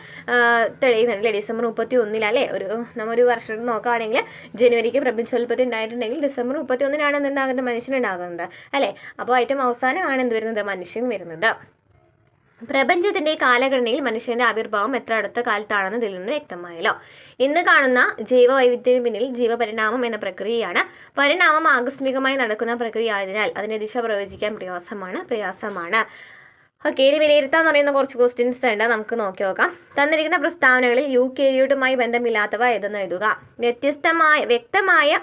Speaker 1: തെളിയുന്നുണ്ട്. ഡിസംബർ 31 അല്ലേ? നമ്മൊരു വർഷം നോക്കുകയാണെങ്കിൽ ജനുവരിക്ക് പ്രപഞ്ചോൽപ്പത്തി ഉണ്ടായിട്ടുണ്ടെങ്കിൽ ഡിസംബർ 31 എന്തുണ്ടാകുന്നത്? മനുഷ്യനുണ്ടാകുന്നത് അല്ലേ? അപ്പോൾ ഏറ്റവും അവസാനമാണ് എന്ത് വരുന്നത്? മനുഷ്യൻ വരുന്നത്. പ്രപഞ്ചത്തിൻ്റെ കാലഘടനയിൽ മനുഷ്യൻ്റെ ആവിർഭാവം എത്ര അടുത്ത കാലത്താണെന്ന് ഇതിൽ നിന്ന് വ്യക്തമായല്ലോ. ഇന്ന് കാണുന്ന ജൈവവൈവിധ്യത്തിന് പിന്നിൽ ജീവപരിണാമം എന്ന പ്രക്രിയയാണ്. പരിണാമം ആകസ്മികമായി നടക്കുന്ന പ്രക്രിയ ആയതിനാൽ അതിൻ്റെ ദിശ പ്രവചിക്കാൻ പ്രയാസമാണ്. ഓക്കെ, ഇനി വിലയിരുത്താൻ പറയുന്ന കുറച്ച് ക്വസ്റ്റ്യൻസ് ഉണ്ട്, നമുക്ക് നോക്കാം. തന്നിരിക്കുന്ന പ്രസ്താവനകളിൽ യൂക്യാരിയോട്ടുമായി ബന്ധമില്ലാത്തവ ഏതെന്ന് എഴുതുക. വ്യക്തമായ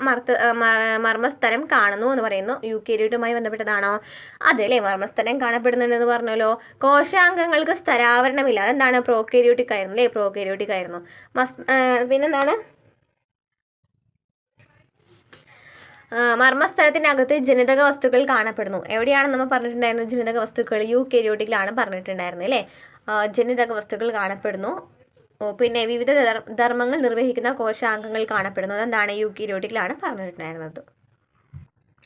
Speaker 1: മർമ്മസ്ഥലം കാണുന്നു എന്ന് പറയുന്നു. യൂക്യാരിയോട്ടുമായി ബന്ധപ്പെട്ടതാണോ? അതല്ലേ, മർമ്മസ്ഥലം കാണപ്പെടുന്നുണ്ടെന്ന് പറഞ്ഞല്ലോ. കോശാംഗങ്ങൾക്ക് സ്ഥരാവരണമില്ല. അതെന്താണ്? പ്രോക്യാരിയോട്ടിക് ആയിരുന്നു അല്ലേ? പ്രോക്യാരിയോട്ടിക് ആയിരുന്നു. പിന്നെന്താണ്? മർമ്മസ്ഥലത്തിനകത്ത് ജനിതക വസ്തുക്കൾ കാണപ്പെടുന്നു. എവിടെയാണെന്ന് നമ്മൾ പറഞ്ഞിട്ടുണ്ടായിരുന്നത്? ജനിതക വസ്തുക്കൾ യൂക്യാരിയോട്ടിക്കിലാണ് പറഞ്ഞിട്ടുണ്ടായിരുന്നത് അല്ലേ? ജനിതക വസ്തുക്കൾ കാണപ്പെടുന്നു. പിന്നെ വിവിധ ധർമ്മങ്ങൾ നിർവഹിക്കുന്ന കോശാംഗങ്ങൾ കാണപ്പെടുന്നു. അതെന്താണ്? യൂക്യാരിയോട്ടിക്കിലാണ് പറഞ്ഞിട്ടുണ്ടായിരുന്നത്.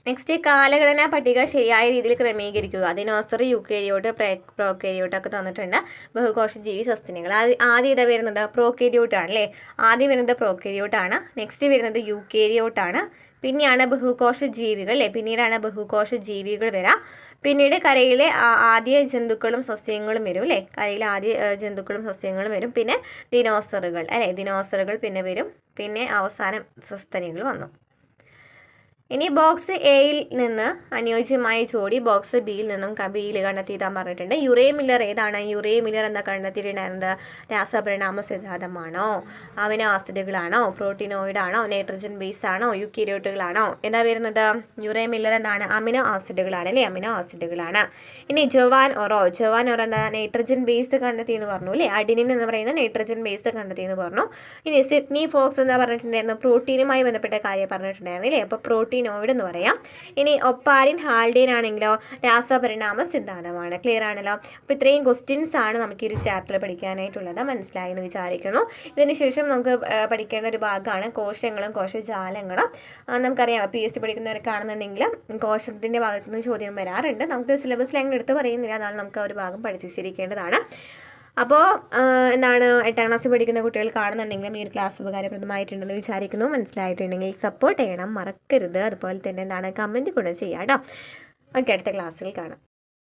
Speaker 1: നെക്സ്റ്റ് കാലഘടനാ പട്ടിക ശരിയായ രീതിയിൽ ക്രമീകരിക്കുക. ദിനോസർ, യൂക്കേരിയോട്ട്, പ്രോക്കേരിയോട്ട് ഒക്കെ തന്നിട്ടുണ്ട്. ബഹുകോശ ജീവി സസ്തനികൾ. ആദ്യം ഇതാ വരുന്നത് പ്രോക്കേരിയോട്ട് ആണ് അല്ലേ. ആദ്യം വരുന്നത് പ്രോക്കേരിയോട്ട് ആണ്. നെക്സ്റ്റ് വരുന്നത് യൂക്കേരിയോട്ട് ആണ്. പിന്നെയാണ് ബഹുകോശ ജീവികൾ അല്ലേ. പിന്നീടാണ് ബഹുകോശ ജീവികൾ വരാം. പിന്നീട് കരയിലെ ആദ്യ ജന്തുക്കളും സസ്യങ്ങളും വരും അല്ലേ. കരയിലെ ആദ്യ ജന്തുക്കളും സസ്യങ്ങളും വരും. പിന്നെ ദിനോസറുകൾ അല്ലേ. ദിനോസറുകൾ പിന്നെ വരും. പിന്നെ അവസാനം സസ്തനികൾ വന്നു. ഇനി ബോക്സ് എയിൽ നിന്ന് അനുയോജ്യമായ ജോഡി ബോക്സ് ബിയിൽ നിന്നും ബിയിൽ കണ്ടെത്തിയിട്ടാൻ പറഞ്ഞിട്ടുണ്ട്. യുറേ മില്ലർ ഏതാണ്? യുറേ മില്ലർ എന്താ കണ്ടെത്തിയിട്ടുണ്ടായിരുന്നത്? രാസപരിണാമ സിദ്ധാന്തമാണോ, അമിനോ ആസിഡുകളാണോ, പ്രോട്ടീനോയിഡ് ആണോ, നൈട്രജൻ ബേസ് ആണോ, യൂക്യാരിയോട്ടുകളാണോ? എന്താ വരുന്നത്? യുറേ മില്ലർ എന്താണ്? അമിനോ ആസിഡുകളാണ് അല്ലേ. അമിനോ ആസിഡുകളാണ്. ഇനി ജോവാൻ ഒറോ എന്താ നൈട്രജൻ ബേസ് കണ്ടെത്തിയെന്ന് പറഞ്ഞു അല്ലേ. അഡിനിൻ എന്ന് പറയുന്ന നൈട്രജൻ ബേസ് കണ്ടെത്തിയെന്ന് പറഞ്ഞു. ഇനി സിഡ്നി ഫോക്സ് എന്താ പറഞ്ഞിട്ടുണ്ടായിരുന്നു? പ്രോട്ടീനുമായി ബന്ധപ്പെട്ട കാര്യം പറഞ്ഞിട്ടുണ്ടായിരുന്നു അല്ലേ. അപ്പോൾ പ്രോട്ടീനോയിഡ് എന്ന് പറയാം. ഇനി ഒപ്പാരിൻ ഹാൾഡേൻ ആണെങ്കിലോ രാസപരിണാമ സിദ്ധാന്തമാണ്. ക്ലിയർ ആണല്ലോ. അപ്പോൾ ഇത്രയും ക്വസ്റ്റ്യൻസ് ആണ് നമുക്ക് ഈ ഒരു ചാപ്റ്ററിൽ പഠിക്കാനായിട്ടുള്ളത്. മനസ്സിലായി എന്ന് വിചാരിക്കുന്നു. ഇതിനുശേഷം നമുക്ക് പഠിക്കേണ്ട ഒരു ഭാഗമാണ് കോശങ്ങളും കോശജാലങ്ങളും. നമുക്കറിയാം PSC പഠിക്കുന്നവർക്കാണെന്നുണ്ടെങ്കിൽ കോശത്തിൻ്റെ ഭാഗത്തു നിന്ന് ചോദ്യം വരാറുണ്ട്. നമുക്ക് സിലബസിൽ അങ്ങനെ എടുത്ത് പറയുന്നില്ല. എന്നാലും നമുക്ക് ആ ഒരു ഭാഗം പഠിച്ചിരിക്കേണ്ടതാണ്. അപ്പോൾ എന്താണ് 8ാം ക്ലാസ്സിൽ പഠിക്കുന്ന കുട്ടികൾ കാണുന്നുണ്ടെങ്കിലും ഈ ഒരു ക്ലാസ് ഉപകാരപ്രദമായിട്ടുണ്ടെന്ന് വിചാരിക്കുന്നു. മനസ്സിലായിട്ടുണ്ടെങ്കിൽ സപ്പോർട്ട് ചെയ്യണം, മറക്കരുത്. അതുപോലെ തന്നെ എന്താണ് കമൻറ്റ് കൂടെ ചെയ്യാം കേട്ടോ. ഓക്കെ, അടുത്ത ക്ലാസ്സിൽ കാണാം.